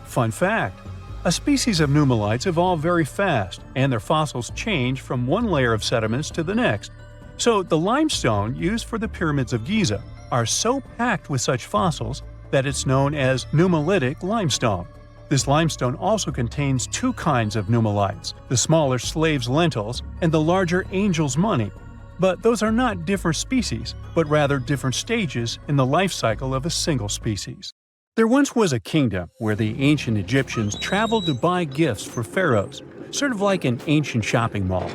Fun fact: a species of Nummulites evolve very fast, and their fossils change from one layer of sediments to the next. So, the limestone used for the pyramids of Giza are so packed with such fossils that it's known as Nummulitic limestone. This limestone also contains 2 kinds of Nummulites, the smaller slaves' lentils and the larger angel's money. But those are not different species, but rather different stages in the life cycle of a single species. There once was a kingdom where the ancient Egyptians traveled to buy gifts for pharaohs, sort of like an ancient shopping mall.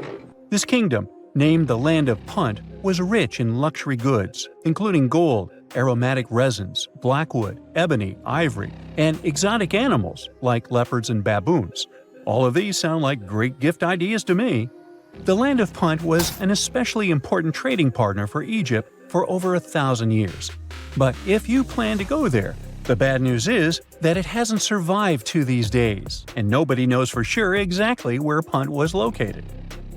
This kingdom, named the Land of Punt, was rich in luxury goods, including gold, aromatic resins, blackwood, ebony, ivory, and exotic animals like leopards and baboons. All of these sound like great gift ideas to me. The Land of Punt was an especially important trading partner for Egypt for over 1,000 years. But if you plan to go there, the bad news is that it hasn't survived to these days, and nobody knows for sure exactly where Punt was located.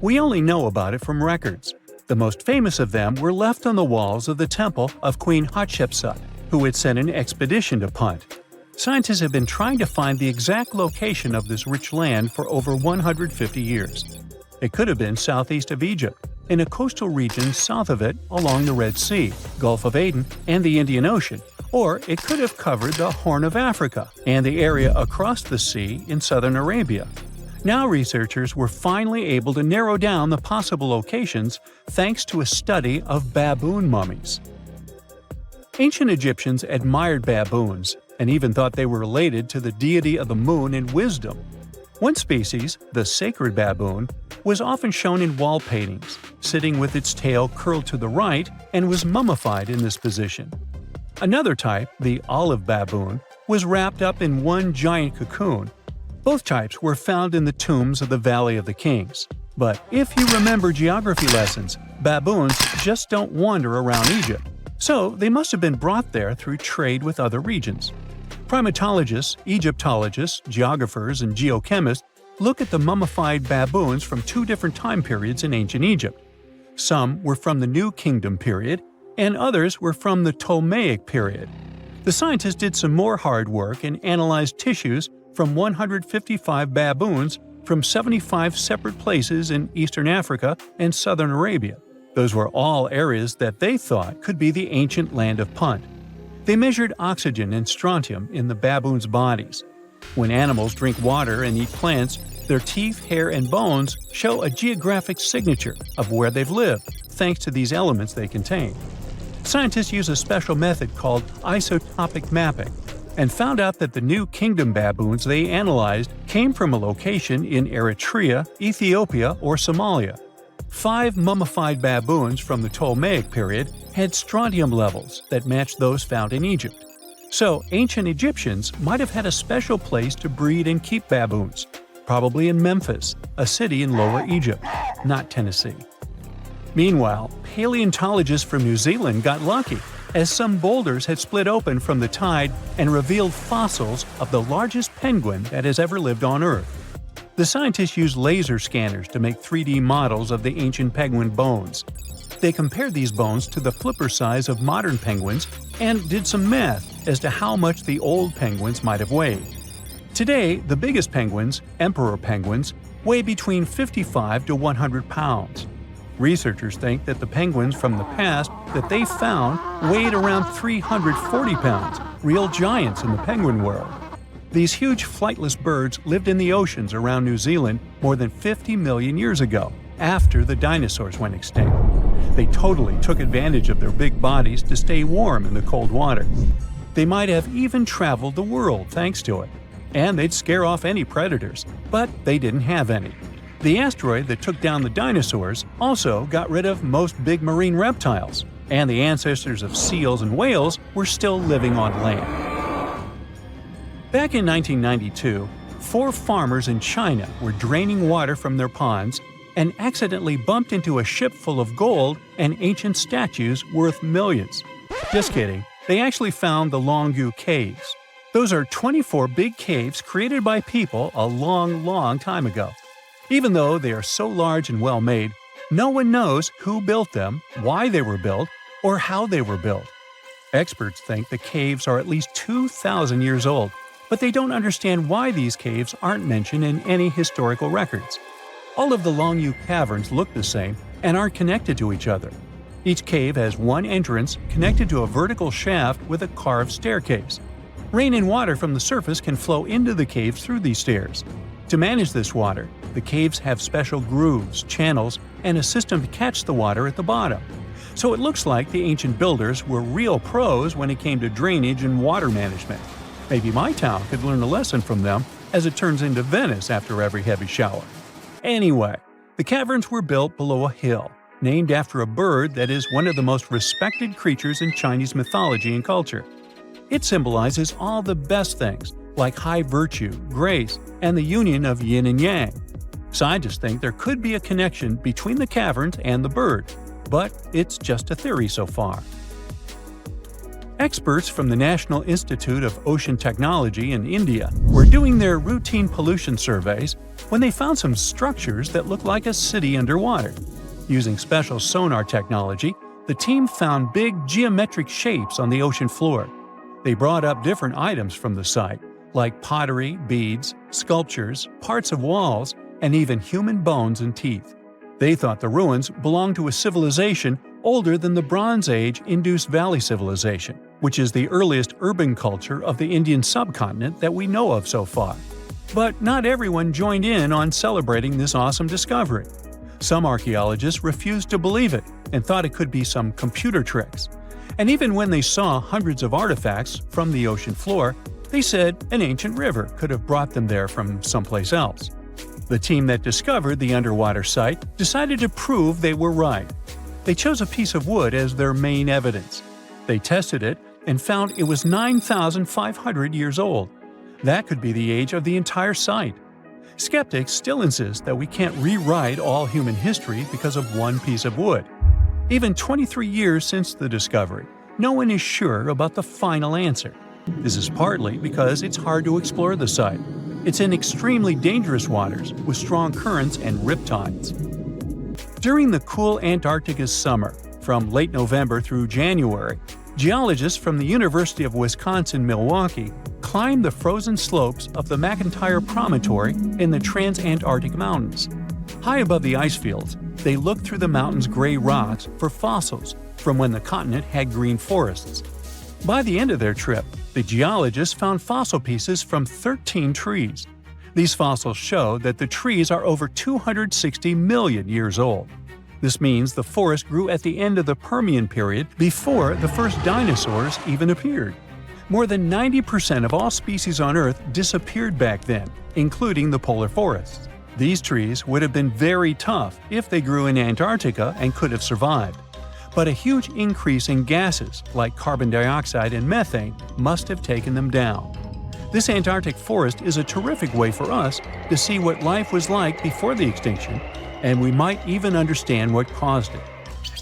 We only know about it from records. The most famous of them were left on the walls of the temple of Queen Hatshepsut, who had sent an expedition to Punt. Scientists have been trying to find the exact location of this rich land for over 150 years. It could have been southeast of Egypt, in a coastal region south of it along the Red Sea, Gulf of Aden, and the Indian Ocean, or it could have covered the Horn of Africa and the area across the sea in southern Arabia. Now researchers were finally able to narrow down the possible locations thanks to a study of baboon mummies. Ancient Egyptians admired baboons and even thought they were related to the deity of the moon and wisdom. One species, the sacred baboon, was often shown in wall paintings, sitting with its tail curled to the right, and was mummified in this position. Another type, the olive baboon, was wrapped up in one giant cocoon. Both types were found in the tombs of the Valley of the Kings. But if you remember geography lessons, baboons just don't wander around Egypt, so they must have been brought there through trade with other regions. Primatologists, Egyptologists, geographers, and geochemists look at the mummified baboons from 2 different time periods in ancient Egypt. Some were from the New Kingdom period, and others were from the Ptolemaic period. The scientists did some more hard work and analyzed tissues from 155 baboons from 75 separate places in eastern Africa and southern Arabia. Those were all areas that they thought could be the ancient Land of Punt. They measured oxygen and strontium in the baboons' bodies. When animals drink water and eat plants, their teeth, hair, and bones show a geographic signature of where they've lived, thanks to these elements they contain. Scientists use a special method called isotopic mapping, and found out that the New Kingdom baboons they analyzed came from a location in Eritrea, Ethiopia, or Somalia. 5 mummified baboons from the Ptolemaic period had strontium levels that matched those found in Egypt. So, ancient Egyptians might have had a special place to breed and keep baboons, probably in Memphis, a city in Lower Egypt, not Tennessee. Meanwhile, paleontologists from New Zealand got lucky, as some boulders had split open from the tide and revealed fossils of the largest penguin that has ever lived on Earth. The scientists used laser scanners to make 3D models of the ancient penguin bones. They compared these bones to the flipper size of modern penguins and did some math as to how much the old penguins might have weighed. Today, the biggest penguins, emperor penguins, weigh between 55 to 100 pounds. Researchers think that the penguins from the past that they found weighed around 340 pounds, real giants in the penguin world. These huge flightless birds lived in the oceans around New Zealand more than 50 million years ago, after the dinosaurs went extinct. They totally took advantage of their big bodies to stay warm in the cold water. They might have even traveled the world thanks to it. And they'd scare off any predators, but they didn't have any. The asteroid that took down the dinosaurs also got rid of most big marine reptiles, and the ancestors of seals and whales were still living on land. Back in 1992, 4 farmers in China were draining water from their ponds and accidentally bumped into a ship full of gold and ancient statues worth millions. Just kidding, they actually found the Longyou Caves. Those are 24 big caves created by people a long time ago. Even though they are so large and well made, no one knows who built them, why they were built, or how they were built. Experts think the caves are at least 2,000 years old, but they don't understand why these caves aren't mentioned in any historical records. All of the Longyou caverns look the same and aren't connected to each other. Each cave has one entrance connected to a vertical shaft with a carved staircase. Rain and water from the surface can flow into the caves through these stairs. To manage this water, the caves have special grooves, channels, and a system to catch the water at the bottom. So it looks like the ancient builders were real pros when it came to drainage and water management. Maybe my town could learn a lesson from them, as it turns into Venice after every heavy shower. Anyway, the caverns were built below a hill, named after a bird that is one of the most respected creatures in Chinese mythology and culture. It symbolizes all the best things, like high virtue, grace, and the union of yin and yang. Scientists think there could be a connection between the caverns and the bird, but it's just a theory so far. Experts from the National Institute of Ocean Technology in India were doing their routine pollution surveys when they found some structures that looked like a city underwater. Using special sonar technology, the team found big geometric shapes on the ocean floor. They brought up different items from the site, like pottery, beads, sculptures, parts of walls, and even human bones and teeth. They thought the ruins belonged to a civilization older than the Bronze Age Indus Valley Civilization, which is the earliest urban culture of the Indian subcontinent that we know of so far. But not everyone joined in on celebrating this awesome discovery. Some archaeologists refused to believe it and thought it could be some computer tricks. And even when they saw hundreds of artifacts from the ocean floor, they said an ancient river could have brought them there from someplace else. The team that discovered the underwater site decided to prove they were right. They chose a piece of wood as their main evidence. They tested it and found it was 9,500 years old. That could be the age of the entire site. Skeptics still insist that we can't rewrite all human history because of one piece of wood. Even 23 years since the discovery, no one is sure about the final answer. This is partly because it's hard to explore the site. It's in extremely dangerous waters with strong currents and riptides. During the cool Antarctica's summer, from late November through January, geologists from the University of Wisconsin-Milwaukee climbed the frozen slopes of the McIntyre Promontory in the Transantarctic Mountains. High above the ice fields, they looked through the mountain's gray rocks for fossils from when the continent had green forests. By the end of their trip, the geologists found fossil pieces from 13 trees. These fossils show that the trees are over 260 million years old. This means the forest grew at the end of the Permian period before the first dinosaurs even appeared. More than 90% of all species on Earth disappeared back then, including the polar forests. These trees would have been very tough if they grew in Antarctica and could have survived. But a huge increase in gases, like carbon dioxide and methane, must have taken them down. This Antarctic forest is a terrific way for us to see what life was like before the extinction, and we might even understand what caused it.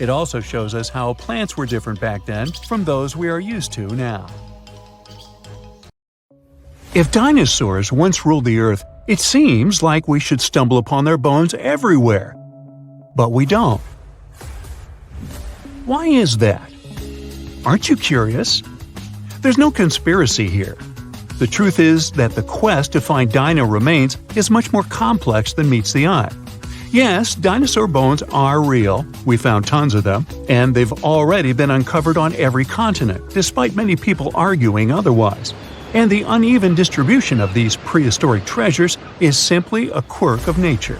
It also shows us how plants were different back then from those we are used to now. If dinosaurs once ruled the Earth, it seems like we should stumble upon their bones everywhere. But we don't. Why is that? Aren't you curious? There's no conspiracy here. The truth is that the quest to find dino remains is much more complex than meets the eye. Yes, dinosaur bones are real, we found tons of them, and they've already been uncovered on every continent, despite many people arguing otherwise. and the uneven distribution of these prehistoric treasures is simply a quirk of nature.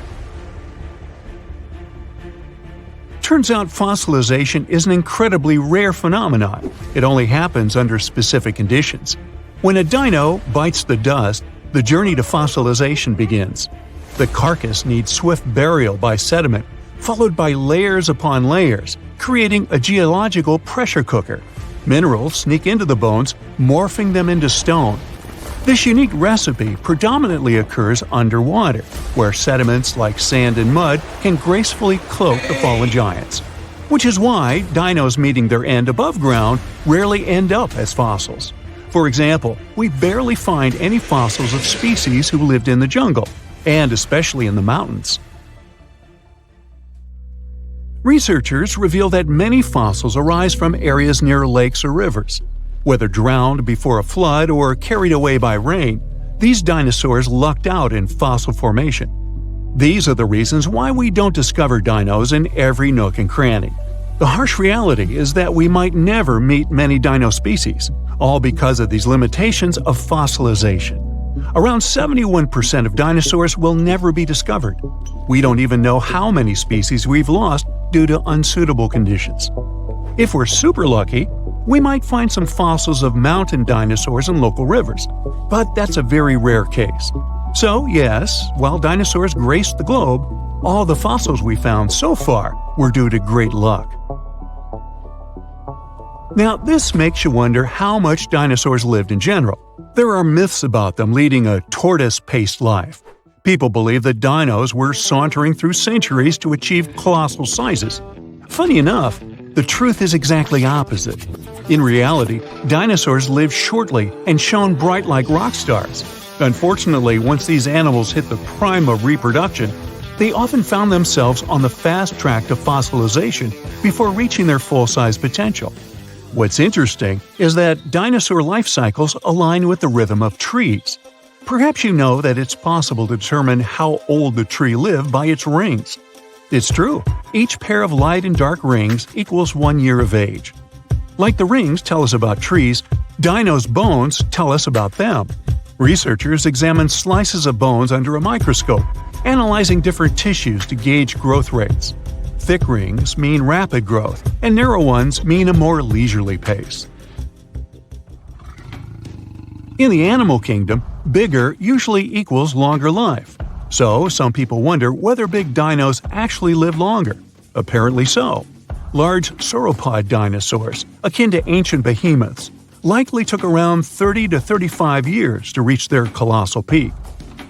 Turns out fossilization is an incredibly rare phenomenon. It only happens under specific conditions. When a dino bites the dust, the journey to fossilization begins. The carcass needs swift burial by sediment, followed by layers upon layers, creating a geological pressure cooker. Minerals sneak into the bones, morphing them into stone. This unique recipe predominantly occurs underwater, where sediments like sand and mud can gracefully cloak the fallen giants. Which is why dinos meeting their end above ground rarely end up as fossils. For example, we barely find any fossils of species who lived in the jungle, and especially in the mountains. Researchers reveal that many fossils arise from areas near lakes or rivers. Whether drowned before a flood or carried away by rain, these dinosaurs lucked out in fossil formation. These are the reasons why we don't discover dinos in every nook and cranny. The harsh reality is that we might never meet many dino species, all because of these limitations of fossilization. Around 71% of dinosaurs will never be discovered. We don't even know how many species we've lost due to unsuitable conditions. If we're super lucky, we might find some fossils of mountain dinosaurs in local rivers, but that's a very rare case. So yes, while dinosaurs graced the globe, all the fossils we found so far were due to great luck. Now, this makes you wonder how much dinosaurs lived in general. There are myths about them leading a tortoise-paced life. People believe that dinos were sauntering through centuries to achieve colossal sizes. Funny enough, the truth is exactly opposite. In reality, dinosaurs lived shortly and shone bright like rock stars. Unfortunately, once these animals hit the prime of reproduction, they often found themselves on the fast track to fossilization before reaching their full-size potential. What's interesting is that dinosaur life cycles align with the rhythm of trees. Perhaps you know that it's possible to determine how old the tree lived by its rings. It's true, each pair of light and dark rings equals 1 year of age. Like the rings tell us about trees, dinos' bones tell us about them. Researchers examine slices of bones under a microscope, analyzing different tissues to gauge growth rates. Thick rings mean rapid growth, and narrow ones mean a more leisurely pace. In the animal kingdom, bigger usually equals longer life. So, some people wonder whether big dinos actually live longer. Apparently so. Large sauropod dinosaurs, akin to ancient behemoths, likely took around 30 to 35 years to reach their colossal peak.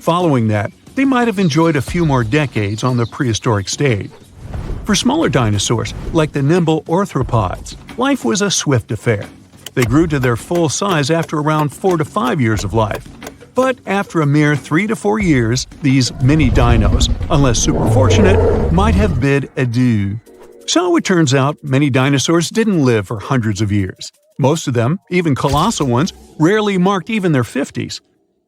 Following that, they might have enjoyed a few more decades on the prehistoric stage. For smaller dinosaurs, like the nimble arthropods, life was a swift affair. They grew to their full size after around 4 to 5 years of life. But after a mere 3 to 4 years, these mini dinos, unless super fortunate, might have bid adieu. So it turns out many dinosaurs didn't live for hundreds of years. Most of them, even colossal ones, rarely marked even their 50s.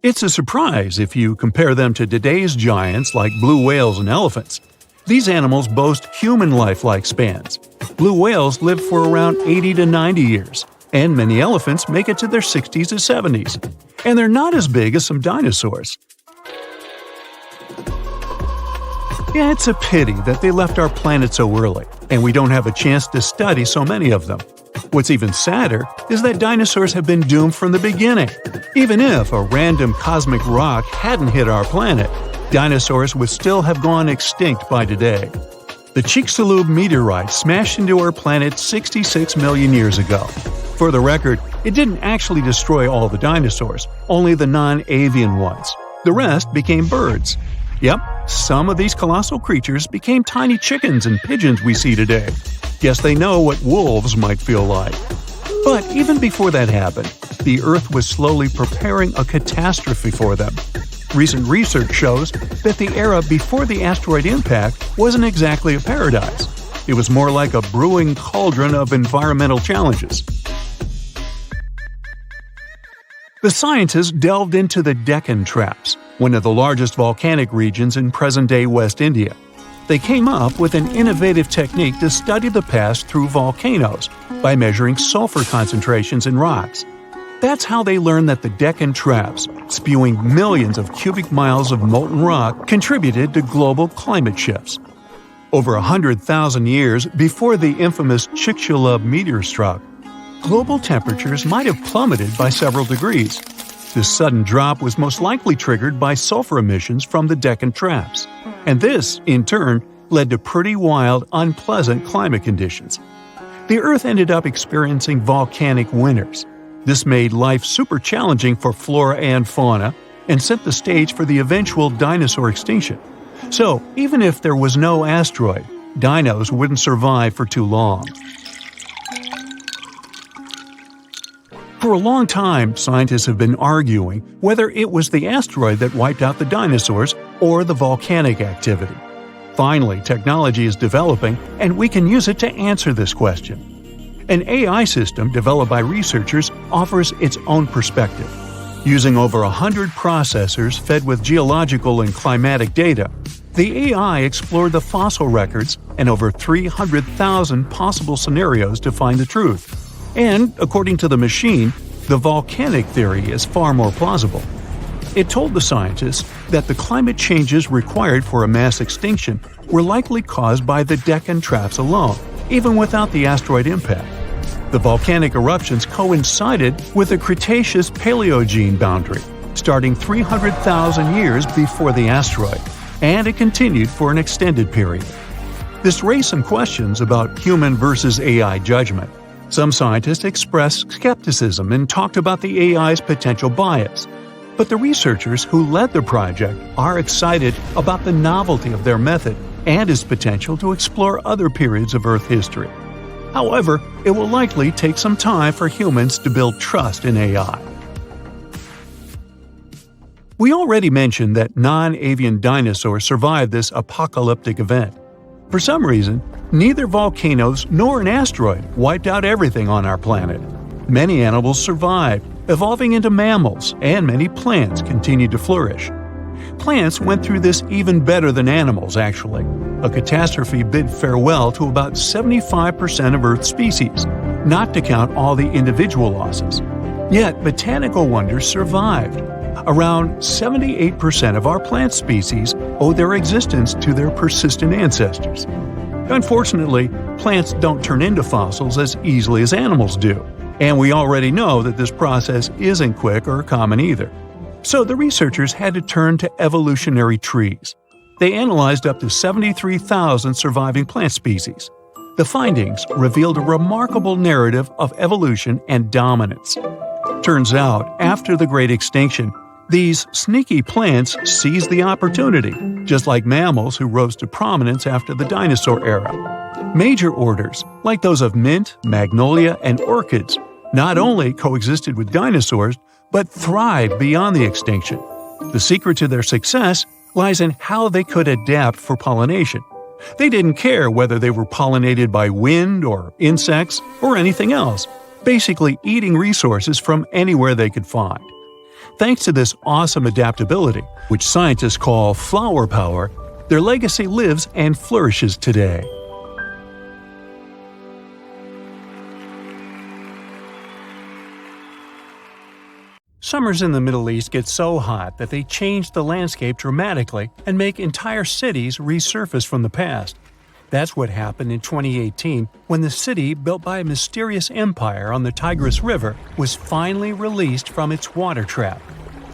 It's a surprise if you compare them to today's giants like blue whales and elephants. These animals boast human life-like spans. Blue whales live for around 80 to 90 years, and many elephants make it to their 60s to 70s. And they're not as big as some dinosaurs. Yeah, it's a pity that they left our planet so early, and we don't have a chance to study so many of them. What's even sadder is that dinosaurs have been doomed from the beginning. Even if a random cosmic rock hadn't hit our planet, dinosaurs would still have gone extinct by today. The Chicxulub meteorite smashed into our planet 66 million years ago. For the record, it didn't actually destroy all the dinosaurs, only the non-avian ones. The rest became birds. Yep, some of these colossal creatures became tiny chickens and pigeons we see today. Guess they know what wolves might feel like. But even before that happened, the Earth was slowly preparing a catastrophe for them. Recent research shows that the era before the asteroid impact wasn't exactly a paradise. It was more like a brewing cauldron of environmental challenges. The scientists delved into the Deccan Traps, one of the largest volcanic regions in present-day West India. They came up with an innovative technique to study the past through volcanoes by measuring sulfur concentrations in rocks. That's how they learned that the Deccan traps, spewing millions of cubic miles of molten rock, contributed to global climate shifts. Over 100,000 years before the infamous Chicxulub meteor struck, global temperatures might have plummeted by several degrees. This sudden drop was most likely triggered by sulfur emissions from the Deccan traps, and this, in turn, led to pretty wild, unpleasant climate conditions. The Earth ended up experiencing volcanic winters. This made life super challenging for flora and fauna and set the stage for the eventual dinosaur extinction. So, even if there was no asteroid, dinos wouldn't survive for too long. For a long time, scientists have been arguing whether it was the asteroid that wiped out the dinosaurs or the volcanic activity. Finally, technology is developing, and we can use it to answer this question. An AI system developed by researchers offers its own perspective. Using over 100 processors fed with geological and climatic data, the AI explored the fossil records and over 300,000 possible scenarios to find the truth. And, according to the machine, the volcanic theory is far more plausible. It told the scientists that the climate changes required for a mass extinction were likely caused by the Deccan traps alone, even without the asteroid impact. The volcanic eruptions coincided with the Cretaceous-Paleogene boundary, starting 300,000 years before the asteroid, and it continued for an extended period. This raised some questions about human versus AI judgment. Some scientists expressed skepticism and talked about the AI's potential bias. But the researchers who led the project are excited about the novelty of their method and its potential to explore other periods of Earth history. However, it will likely take some time for humans to build trust in AI. We already mentioned that non-avian dinosaurs survived this apocalyptic event. For some reason, neither volcanoes nor an asteroid wiped out everything on our planet. Many animals survived, evolving into mammals, and many plants continued to flourish. Plants went through this even better than animals, actually. A catastrophe bid farewell to about 75% of Earth's species, not to count all the individual losses. Yet, botanical wonders survived. Around 78% of our plant species owe their existence to their persistent ancestors. Unfortunately, plants don't turn into fossils as easily as animals do, and we already know that this process isn't quick or common either. So the researchers had to turn to evolutionary trees. They analyzed up to 73,000 surviving plant species. The findings revealed a remarkable narrative of evolution and dominance. Turns out, after the Great Extinction, these sneaky plants seized the opportunity, just like mammals who rose to prominence after the dinosaur era. Major orders, like those of mint, magnolia, and orchids, not only coexisted with dinosaurs, but thrived beyond the extinction. The secret to their success lies in how they could adapt for pollination. They didn't care whether they were pollinated by wind or insects or anything else, basically eating resources from anywhere they could find. Thanks to this awesome adaptability, which scientists call flower power, their legacy lives and flourishes today. Summers in the Middle East get so hot that they change the landscape dramatically and make entire cities resurface from the past. That's what happened in 2018 when the city built by a mysterious empire on the Tigris River was finally released from its water trap.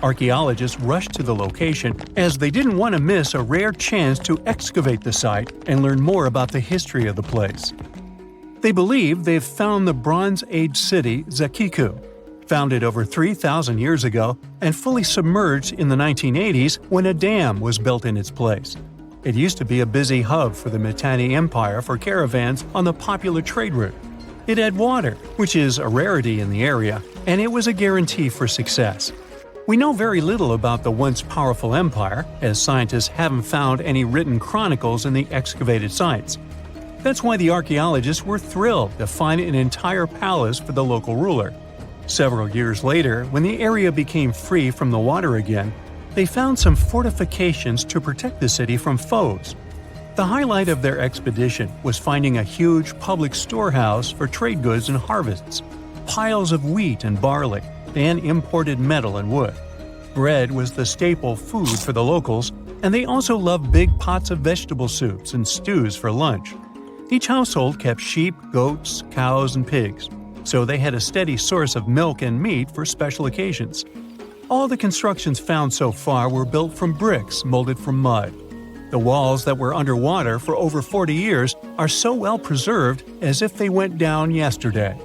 Archaeologists rushed to the location as they didn't want to miss a rare chance to excavate the site and learn more about the history of the place. They believe they've found the Bronze Age city Zakiku, founded over 3,000 years ago and fully submerged in the 1980s when a dam was built in its place. It used to be a busy hub for the Mitanni Empire for caravans on the popular trade route. It had water, which is a rarity in the area, and it was a guarantee for success. We know very little about the once powerful empire, as scientists haven't found any written chronicles in the excavated sites. That's why the archaeologists were thrilled to find an entire palace for the local ruler. Several years later, when the area became free from the water again, they found some fortifications to protect the city from foes. The highlight of their expedition was finding a huge public storehouse for trade goods and harvests, piles of wheat and barley, and imported metal and wood. Bread was the staple food for the locals, and they also loved big pots of vegetable soups and stews for lunch. Each household kept sheep, goats, cows, and pigs, so they had a steady source of milk and meat for special occasions. All the constructions found so far were built from bricks molded from mud. The walls that were underwater for over 40 years are so well preserved as if they went down yesterday.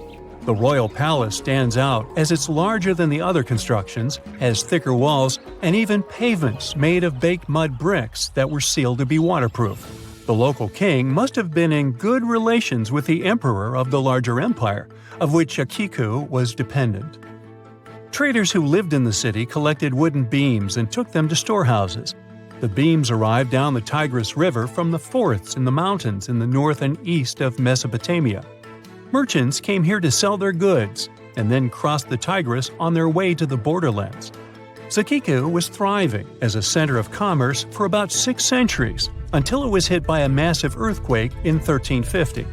The royal palace stands out as it's larger than the other constructions, has thicker walls, and even pavements made of baked mud bricks that were sealed to be waterproof. The local king must have been in good relations with the emperor of the larger empire, of which Akiku was dependent. Traders who lived in the city collected wooden beams and took them to storehouses. The beams arrived down the Tigris River from the forests in the mountains in the north and east of Mesopotamia. Merchants came here to sell their goods and then crossed the Tigris on their way to the borderlands. Zakiku was thriving as a center of commerce for about 6 centuries until it was hit by a massive earthquake in 1350.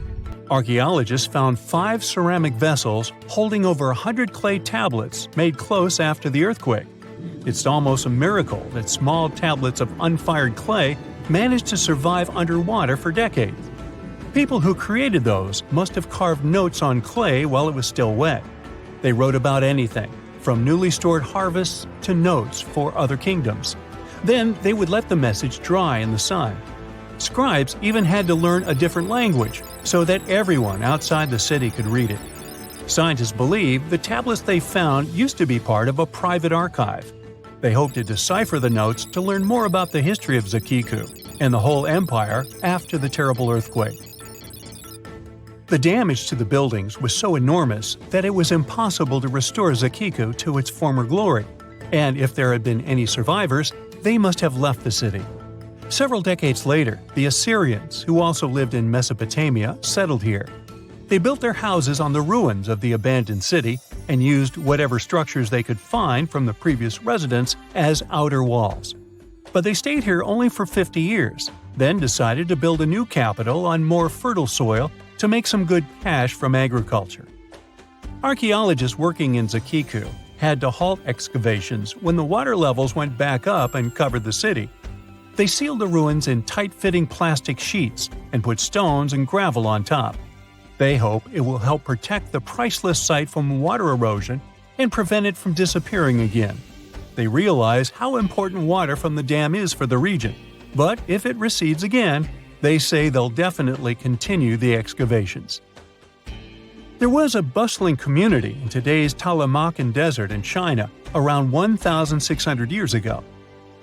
Archaeologists found 5 ceramic vessels holding over 100 clay tablets made close after the earthquake. It's almost a miracle that small tablets of unfired clay managed to survive underwater for decades. People who created those must have carved notes on clay while it was still wet. They wrote about anything, from newly stored harvests to notes for other kingdoms. Then they would let the message dry in the sun. Scribes even had to learn a different language so that everyone outside the city could read it. Scientists believe the tablets they found used to be part of a private archive. They hope to decipher the notes to learn more about the history of Zakiku and the whole empire after the terrible earthquake. The damage to the buildings was so enormous that it was impossible to restore Zakiku to its former glory, and if there had been any survivors, they must have left the city. Several decades later, the Assyrians, who also lived in Mesopotamia, settled here. They built their houses on the ruins of the abandoned city and used whatever structures they could find from the previous residents as outer walls. But they stayed here only for 50 years, then decided to build a new capital on more fertile soil to make some good cash from agriculture. Archaeologists working in Zakiku had to halt excavations when the water levels went back up and covered the city. They sealed the ruins in tight-fitting plastic sheets and put stones and gravel on top. They hope it will help protect the priceless site from water erosion and prevent it from disappearing again. They realize how important water from the dam is for the region, but if it recedes again, they say they'll definitely continue the excavations. There was a bustling community in today's Taklamakan Desert in China around 1,600 years ago.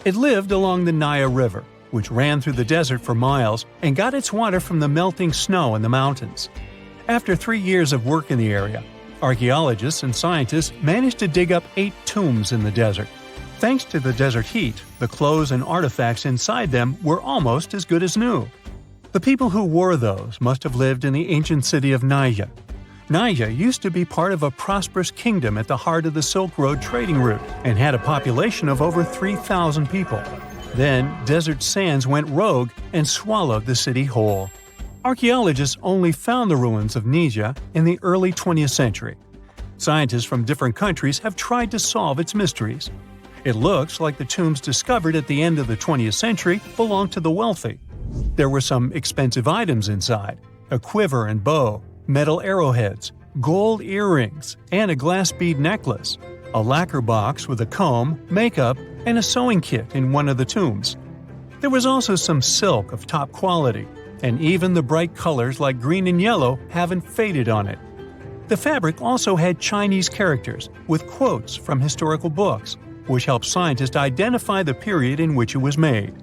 It lived along the Nile River, which ran through the desert for miles and got its water from the melting snow in the mountains. After 3 years of work in the area, archaeologists and scientists managed to dig up 8 tombs in the desert. Thanks to the desert heat, the clothes and artifacts inside them were almost as good as new. The people who wore those must have lived in the ancient city of Naya. Naya used to be part of a prosperous kingdom at the heart of the Silk Road trading route and had a population of over 3,000 people. Then, desert sands went rogue and swallowed the city whole. Archaeologists only found the ruins of Nija in the early 20th century. Scientists from different countries have tried to solve its mysteries. It looks like the tombs discovered at the end of the 20th century belonged to the wealthy. There were some expensive items inside: a quiver and bow, metal arrowheads, gold earrings, and a glass bead necklace, a lacquer box with a comb, makeup, and a sewing kit in one of the tombs. There was also some silk of top quality, and even the bright colors like green and yellow haven't faded on it. The fabric also had Chinese characters with quotes from historical books, which helped scientists identify the period in which it was made.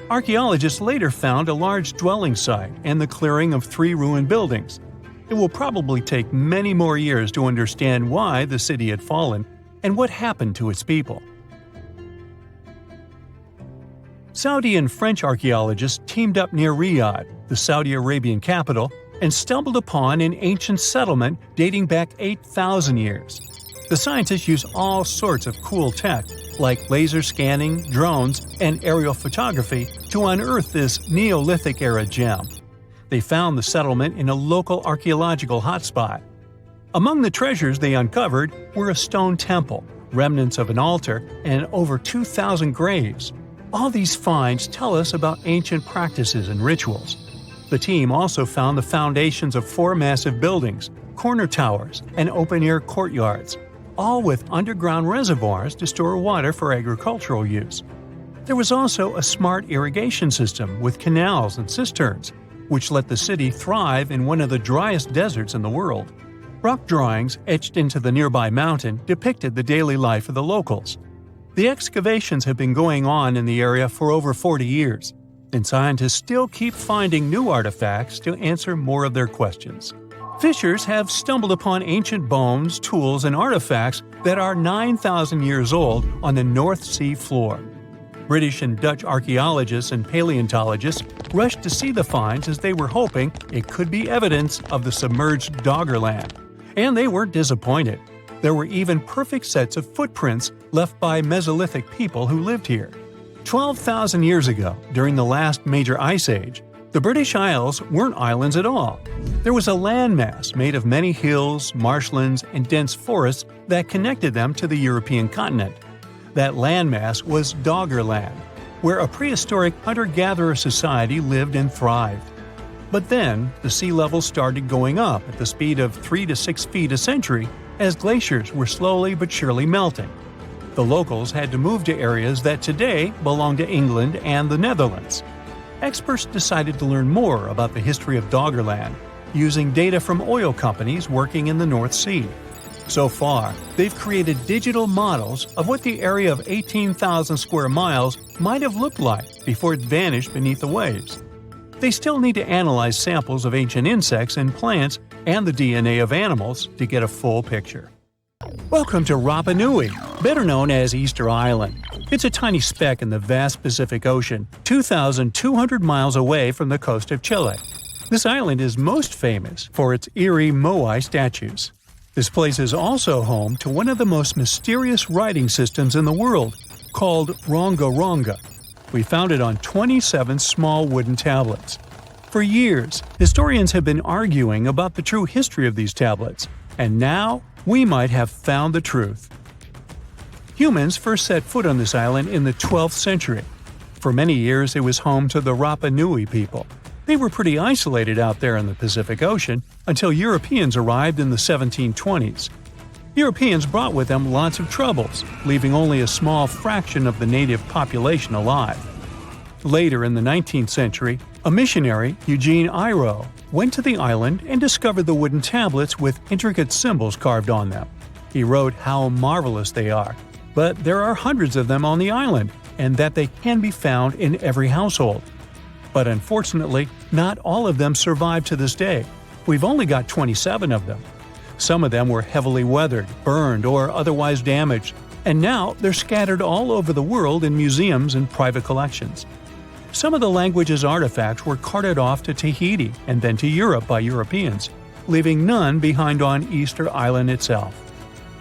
Archaeologists later found a large dwelling site and the clearing of 3 ruined buildings. It will probably take many more years to understand why the city had fallen and what happened to its people. Saudi and French archaeologists teamed up near Riyadh, the Saudi Arabian capital, and stumbled upon an ancient settlement dating back 8,000 years. The scientists used all sorts of cool tech, like laser scanning, drones, and aerial photography, to unearth this Neolithic-era gem. They found the settlement in a local archaeological hotspot. Among the treasures they uncovered were a stone temple, remnants of an altar, and over 2,000 graves. All these finds tell us about ancient practices and rituals. The team also found the foundations of 4 massive buildings, corner towers, and open-air courtyards, all with underground reservoirs to store water for agricultural use. There was also a smart irrigation system with canals and cisterns, which let the city thrive in one of the driest deserts in the world. Rock drawings etched into the nearby mountain depicted the daily life of the locals. The excavations have been going on in the area for over 40 years, and scientists still keep finding new artifacts to answer more of their questions. Fishers have stumbled upon ancient bones, tools, and artifacts that are 9,000 years old on the North Sea floor. British and Dutch archaeologists and paleontologists rushed to see the finds as they were hoping it could be evidence of the submerged Doggerland. And they weren't disappointed. There were even perfect sets of footprints left by Mesolithic people who lived here. 12,000 years ago, during the last major ice age, the British Isles weren't islands at all. There was a landmass made of many hills, marshlands, and dense forests that connected them to the European continent. That landmass was Doggerland, where a prehistoric hunter-gatherer society lived and thrived. But then, the sea level started going up at the speed of 3 to 6 feet a century as glaciers were slowly but surely melting. The locals had to move to areas that today belong to England and the Netherlands. Experts decided to learn more about the history of Doggerland, using data from oil companies working in the North Sea. So far, they've created digital models of what the area of 18,000 square miles might have looked like before it vanished beneath the waves. They still need to analyze samples of ancient insects and plants and the DNA of animals to get a full picture. Welcome to Rapa Nui, better known as Easter Island. It's a tiny speck in the vast Pacific Ocean, 2,200 miles away from the coast of Chile. This island is most famous for its eerie moai statues. This place is also home to one of the most mysterious writing systems in the world, called Ronga Ronga. We found it on 27 small wooden tablets. For years, historians have been arguing about the true history of these tablets, and now we might have found the truth. Humans first set foot on this island in the 12th century. For many years, it was home to the Rapa Nui people. They were pretty isolated out there in the Pacific Ocean until Europeans arrived in the 1720s. Europeans brought with them lots of troubles, leaving only a small fraction of the native population alive. Later in the 19th century, a missionary, Eugene Iro, went to the island and discovered the wooden tablets with intricate symbols carved on them. He wrote how marvelous they are, but there are hundreds of them on the island, and that they can be found in every household. But unfortunately, not all of them survive to this day. We've only got 27 of them. Some of them were heavily weathered, burned, or otherwise damaged, and now they're scattered all over the world in museums and private collections. Some of the language's artifacts were carted off to Tahiti and then to Europe by Europeans, leaving none behind on Easter Island itself.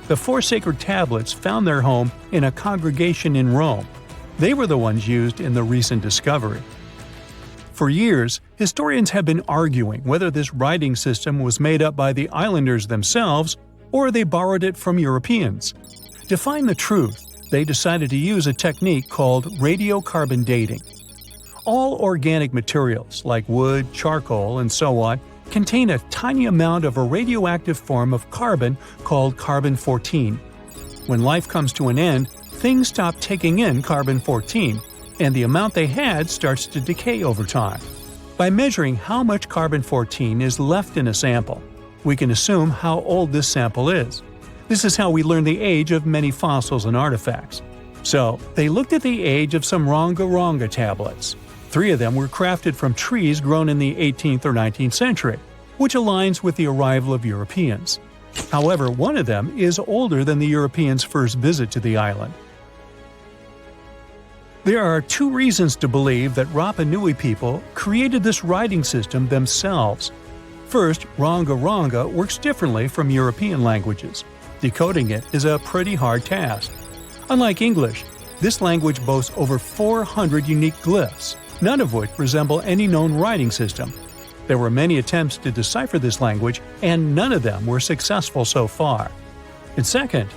The 4 sacred tablets found their home in a congregation in Rome. They were the ones used in the recent discovery. For years, historians have been arguing whether this writing system was made up by the islanders themselves or they borrowed it from Europeans. To find the truth, they decided to use a technique called radiocarbon dating. All organic materials like wood, charcoal, and so on contain a tiny amount of a radioactive form of carbon called carbon-14. When life comes to an end, things stop taking in carbon-14, and the amount they had starts to decay over time. By measuring how much carbon-14 is left in a sample, we can assume how old this sample is. This is how we learn the age of many fossils and artifacts. So, they looked at the age of some Ronga Ronga tablets. 3 of them were crafted from trees grown in the 18th or 19th century, which aligns with the arrival of Europeans. However, one of them is older than the Europeans' first visit to the island. There are 2 reasons to believe that Rapa Nui people created this writing system themselves. First, Ronga Ronga works differently from European languages. Decoding it is a pretty hard task. Unlike English, this language boasts over 400 unique glyphs, none of which resemble any known writing system. There were many attempts to decipher this language, and none of them were successful so far. And second,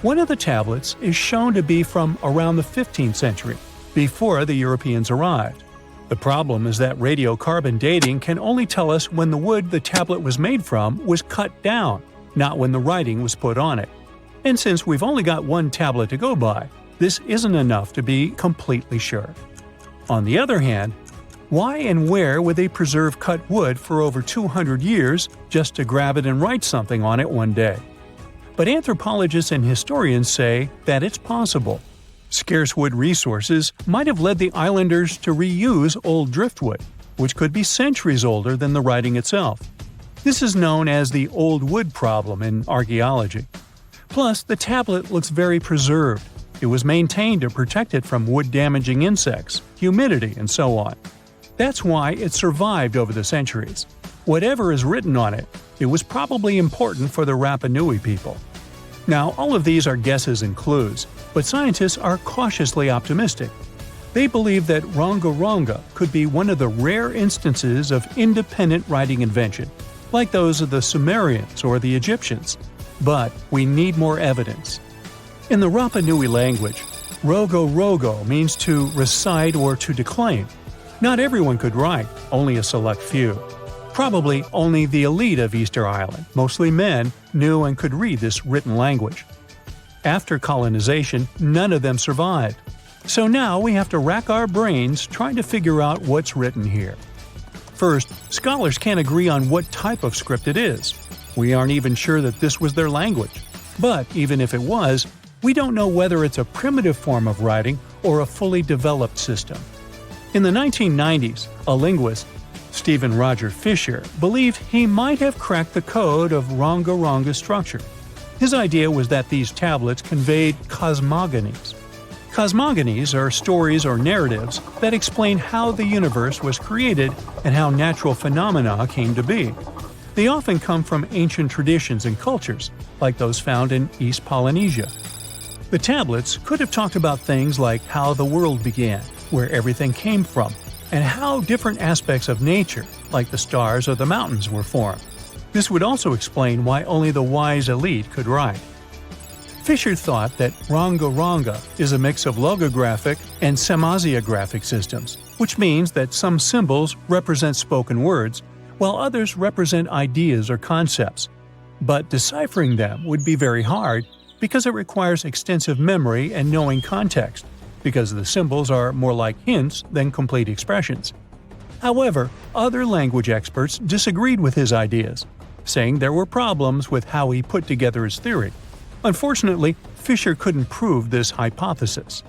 one of the tablets is shown to be from around the 15th century, before the Europeans arrived. The problem is that radiocarbon dating can only tell us when the wood the tablet was made from was cut down, not when the writing was put on it. And since we've only got one tablet to go by, this isn't enough to be completely sure. On the other hand, why and where would they preserve cut wood for over 200 years just to grab it and write something on it one day? But anthropologists and historians say that it's possible. Scarce wood resources might have led the islanders to reuse old driftwood, which could be centuries older than the writing itself. This is known as the old wood problem in archaeology. Plus, the tablet looks very preserved. It was maintained to protect it from wood-damaging insects, humidity, and so on. That's why it survived over the centuries. Whatever is written on it, it was probably important for the Rapa Nui people. Now, all of these are guesses and clues, but scientists are cautiously optimistic. They believe that ronga-ronga could be one of the rare instances of independent writing invention, like those of the Sumerians or the Egyptians. But we need more evidence. In the Rapa Nui language, rogo-rogo means to recite or to declaim. Not everyone could write, only a select few. Probably only the elite of Easter Island, mostly men, knew and could read this written language. After colonization, none of them survived. So now we have to rack our brains trying to figure out what's written here. First, scholars can't agree on what type of script it is. We aren't even sure that this was their language. But even if it was, we don't know whether it's a primitive form of writing or a fully developed system. In the 1990s, a linguist, Stephen Roger Fisher, believed he might have cracked the code of ronga-ronga structure. His idea was that these tablets conveyed cosmogonies. Cosmogonies are stories or narratives that explain how the universe was created and how natural phenomena came to be. They often come from ancient traditions and cultures, like those found in East Polynesia. The tablets could have talked about things like how the world began, where everything came from, and how different aspects of nature, like the stars or the mountains, were formed. This would also explain why only the wise elite could write. Fisher thought that ronga-ronga is a mix of logographic and semasiographic systems, which means that some symbols represent spoken words, while others represent ideas or concepts. But deciphering them would be very hard because it requires extensive memory and knowing context, because the symbols are more like hints than complete expressions. However, other language experts disagreed with his ideas, saying there were problems with how he put together his theory. Unfortunately, Fisher couldn't prove this hypothesis.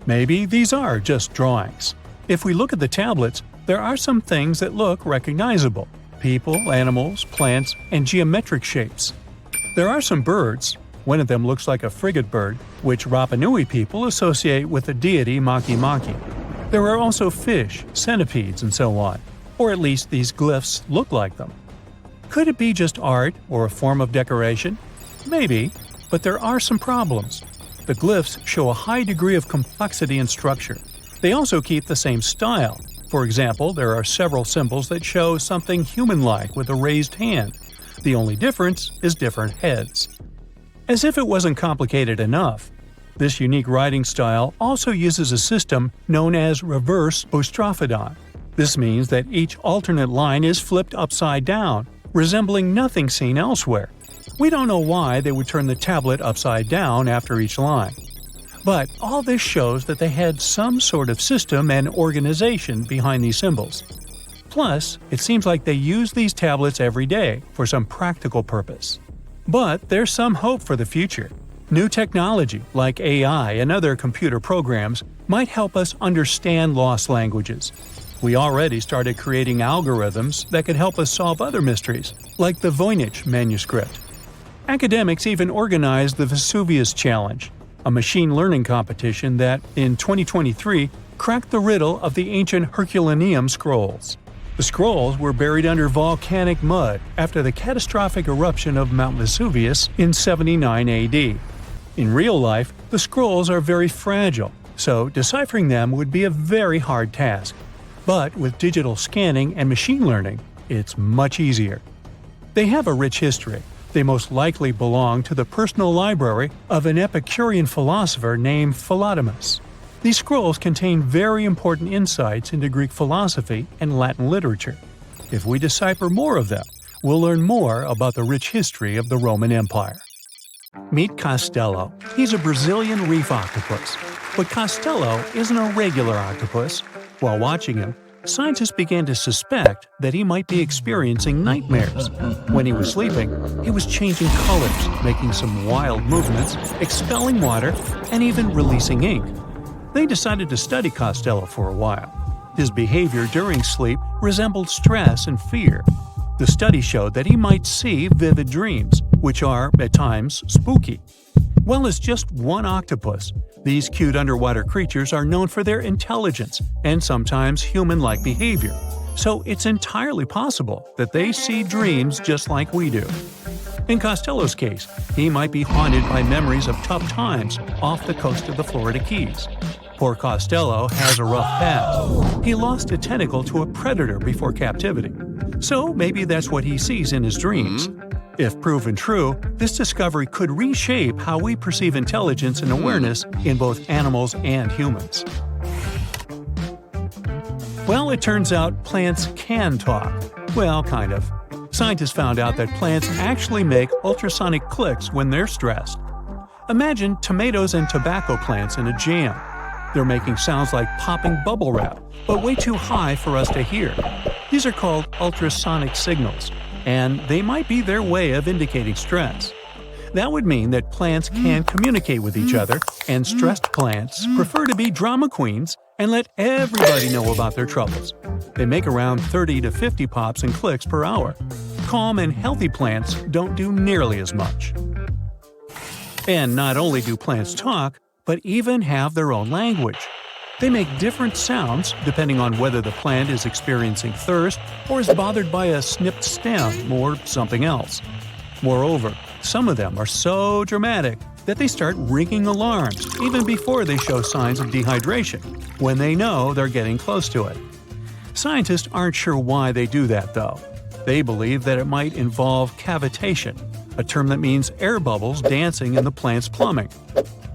Maybe these are just drawings. If we look at the tablets, there are some things that look recognizable: people, animals, plants, and geometric shapes. There are some birds. One of them looks like a frigate bird, which Rapa Nui people associate with the deity Maki Maki. There are also fish, centipedes, and so on, or at least these glyphs look like them. Could it be just art or a form of decoration? Maybe, but there are some problems. The glyphs show a high degree of complexity and structure. They also keep the same style. For example, there are several symbols that show something human-like with a raised hand. The only difference is different heads. As if it wasn't complicated enough, this unique writing style also uses a system known as reverse boustrophodon. This means that each alternate line is flipped upside down, resembling nothing seen elsewhere. We don't know why they would turn the tablet upside down after each line. But all this shows that they had some sort of system and organization behind these symbols. Plus, it seems like they use these tablets every day for some practical purpose. But there's some hope for the future. New technology, like AI and other computer programs, might help us understand lost languages. We already started creating algorithms that could help us solve other mysteries, like the Voynich manuscript. Academics even organized the Vesuvius Challenge, a machine learning competition that, in 2023, cracked the riddle of the ancient Herculaneum scrolls. The scrolls were buried under volcanic mud after the catastrophic eruption of Mount Vesuvius in 79 AD. In real life, the scrolls are very fragile, so deciphering them would be a very hard task. But with digital scanning and machine learning, it's much easier. They have a rich history. They most likely belong to the personal library of an Epicurean philosopher named Bottomless. These scrolls contain very important insights into Greek philosophy and Latin literature. If we decipher more of them, we'll learn more about the rich history of the Roman Empire. Meet Costello. He's a Brazilian reef octopus. But Costello isn't a regular octopus. While watching him, scientists began to suspect that he might be experiencing nightmares. When he was sleeping, he was changing colors, making some wild movements, expelling water, and even releasing ink. They decided to study Costello for a while. His behavior during sleep resembled stress and fear. The study showed that he might see vivid dreams, which are, at times, spooky. Well, as just one octopus, these cute underwater creatures are known for their intelligence and sometimes human-like behavior, so it's entirely possible that they see dreams just like we do. In Costello's case, he might be haunted by memories of tough times off the coast of the Florida Keys. Poor Costello has a rough past. He lost a tentacle to a predator before captivity, so maybe that's what he sees in his dreams. If proven true, this discovery could reshape how we perceive intelligence and awareness in both animals and humans. Well, it turns out plants can talk. Well, kind of. Scientists found out that plants actually make ultrasonic clicks when they're stressed. Imagine tomatoes and tobacco plants in a jam. They're making sounds like popping bubble wrap, but way too high for us to hear. These are called ultrasonic signals, and they might be their way of indicating stress. That would mean that plants can communicate with each other, and stressed plants prefer to be drama queens and let everybody know about their troubles. They make around 30 to 50 pops and clicks per hour. Calm and healthy plants don't do nearly as much. And not only do plants talk, but even have their own language. They make different sounds depending on whether the plant is experiencing thirst or is bothered by a snipped stem or something else. Moreover, some of them are so dramatic that they start ringing alarms even before they show signs of dehydration, when they know they're getting close to it. Scientists aren't sure why they do that, though. They believe that it might involve cavitation, a term that means air bubbles dancing in the plant's plumbing.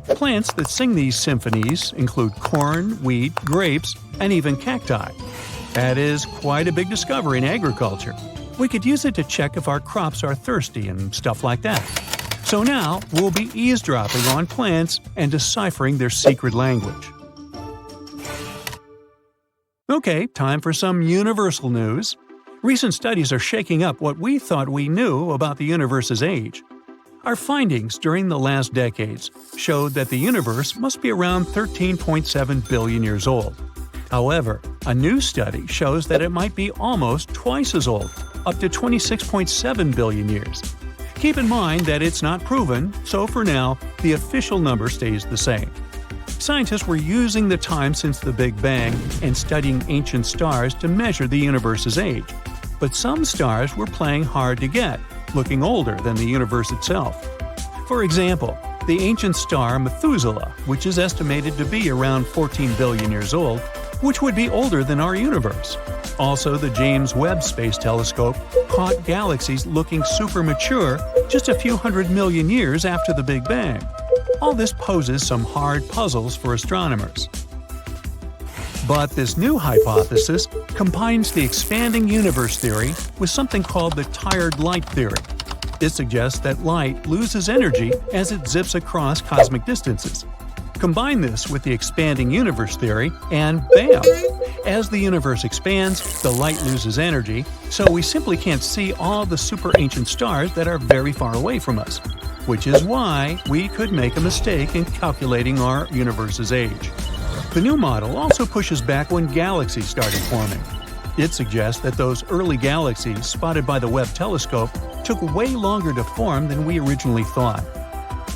Plants that sing these symphonies include corn, wheat, grapes, and even cacti. That is quite a big discovery in agriculture. We could use it to check if our crops are thirsty and stuff like that. So now we'll be eavesdropping on plants and deciphering their secret language. Okay, time for some universal news. Recent studies are shaking up what we thought we knew about the universe's age. Our findings during the last decades showed that the universe must be around 13.7 billion years old. However, a new study shows that it might be almost twice as old, up to 26.7 billion years. Keep in mind that it's not proven, so for now, the official number stays the same. Scientists were using the time since the Big Bang and studying ancient stars to measure the universe's age. But some stars were playing hard to get, looking older than the universe itself. For example, the ancient star Methuselah, which is estimated to be around 14 billion years old, which would be older than our universe. Also, the James Webb Space Telescope caught galaxies looking super mature just a few hundred million years after the Big Bang. All this poses some hard puzzles for astronomers. But this new hypothesis combines the expanding universe theory with something called the tired light theory. It suggests that light loses energy as it zips across cosmic distances. Combine this with the expanding universe theory, and bam! As the universe expands, the light loses energy, so we simply can't see all the super ancient stars that are very far away from us, which is why we could make a mistake in calculating our universe's age. The new model also pushes back when galaxies started forming. It suggests that those early galaxies spotted by the Webb telescope took way longer to form than we originally thought.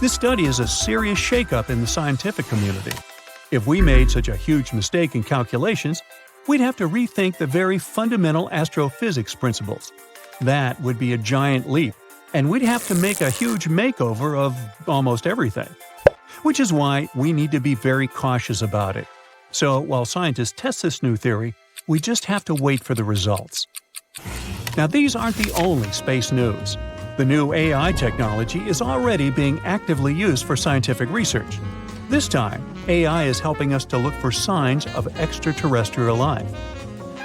This study is a serious shakeup in the scientific community. If we made such a huge mistake in calculations, we'd have to rethink the very fundamental astrophysics principles. That would be a giant leap, and we'd have to make a huge makeover of almost everything. Which is why we need to be very cautious about it. So while scientists test this new theory, We just have to wait for the results. Now, these aren't the only space news. The new AI technology is already being actively used for scientific research. This time, AI is helping us to look for signs of extraterrestrial life.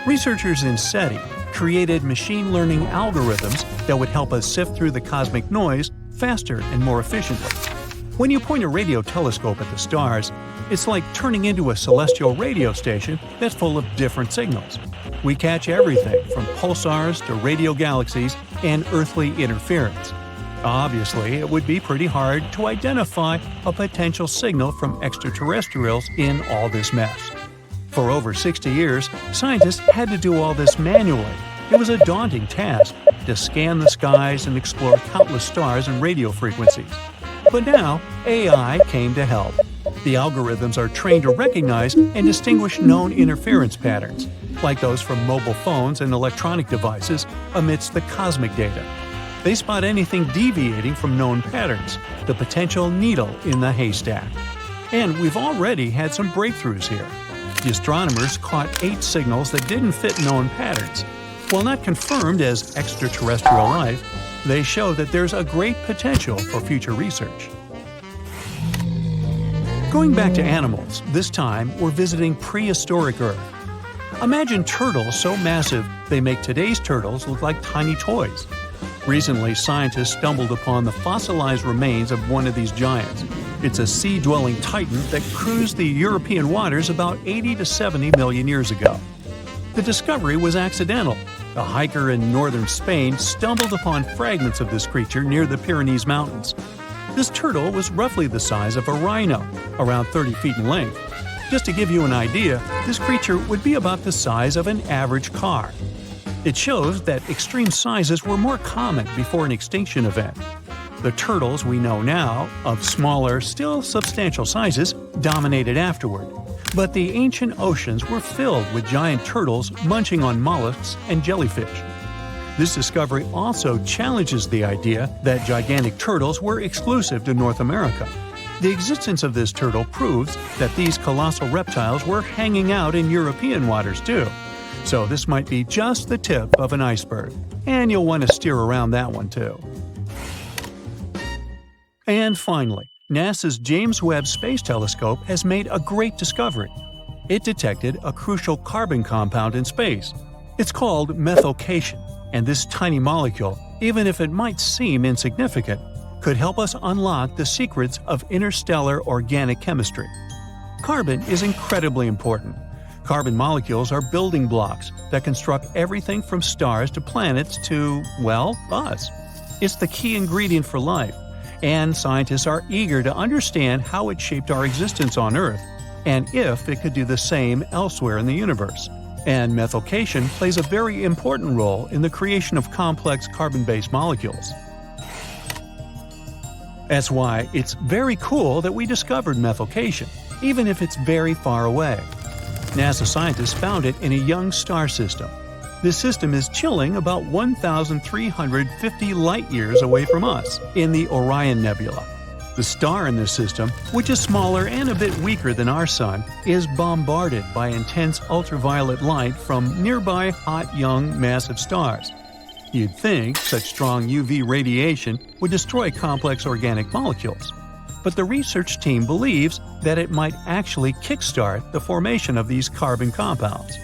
Researchers in SETI created machine learning algorithms that would help us sift through the cosmic noise faster and more efficiently. When you point a radio telescope at the stars, it's like turning into a celestial radio station that's full of different signals. We catch everything from pulsars to radio galaxies and earthly interference. Obviously, it would be pretty hard to identify a potential signal from extraterrestrials in all this mess. For over 60 years, scientists had to do all this manually. It was a daunting task to scan the skies and explore countless stars and radio frequencies. But now, AI came to help. The algorithms are trained to recognize and distinguish known interference patterns, like those from mobile phones and electronic devices, amidst the cosmic data. They spot anything deviating from known patterns, the potential needle in the haystack. And we've already had some breakthroughs here. The astronomers caught 8 signals that didn't fit known patterns. While not confirmed as extraterrestrial life, they show that there's a great potential for future research. Going back to animals, this time we're visiting prehistoric Earth. Imagine turtles so massive they make today's turtles look like tiny toys. Recently, scientists stumbled upon the fossilized remains of one of these giants. It's a sea-dwelling titan that cruised the European waters about 80 to 70 million years ago. The discovery was accidental. A hiker in northern Spain stumbled upon fragments of this creature near the Pyrenees Mountains. This turtle was roughly the size of a rhino, around 30 feet in length. Just to give you an idea, this creature would be about the size of an average car. It shows that extreme sizes were more common before an extinction event. The turtles we know now, of smaller, still substantial sizes, dominated afterward. But the ancient oceans were filled with giant turtles munching on mollusks and jellyfish. This discovery also challenges the idea that gigantic turtles were exclusive to North America. The existence of this turtle proves that these colossal reptiles were hanging out in European waters too. So this might be just the tip of an iceberg, and you'll want to steer around that one too. And finally, NASA's James Webb Space Telescope has made a great discovery. It detected a crucial carbon compound in space. It's called methylcation, and this tiny molecule, even if it might seem insignificant, could help us unlock the secrets of interstellar organic chemistry. Carbon is incredibly important. Carbon molecules are building blocks that construct everything from stars to planets to, well, us. It's the key ingredient for life, and scientists are eager to understand how it shaped our existence on Earth, and if it could do the same elsewhere in the universe. And methylcation plays a very important role in the creation of complex carbon-based molecules. That's why it's very cool that we discovered methylcation, even if it's very far away. NASA scientists found it in a young star system. This system is chilling about 1,350 light-years away from us, in the Orion Nebula. The star in this system, which is smaller and a bit weaker than our Sun, is bombarded by intense ultraviolet light from nearby hot, young, massive stars. You'd think such strong UV radiation would destroy complex organic molecules. But the research team believes that it might actually kickstart the formation of these carbon compounds.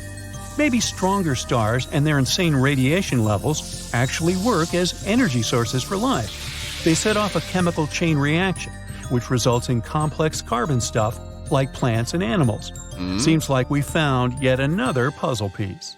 Maybe stronger stars and their insane radiation levels actually work as energy sources for life. They set off a chemical chain reaction, which results in complex carbon stuff like plants and animals. Seems like we found yet another puzzle piece.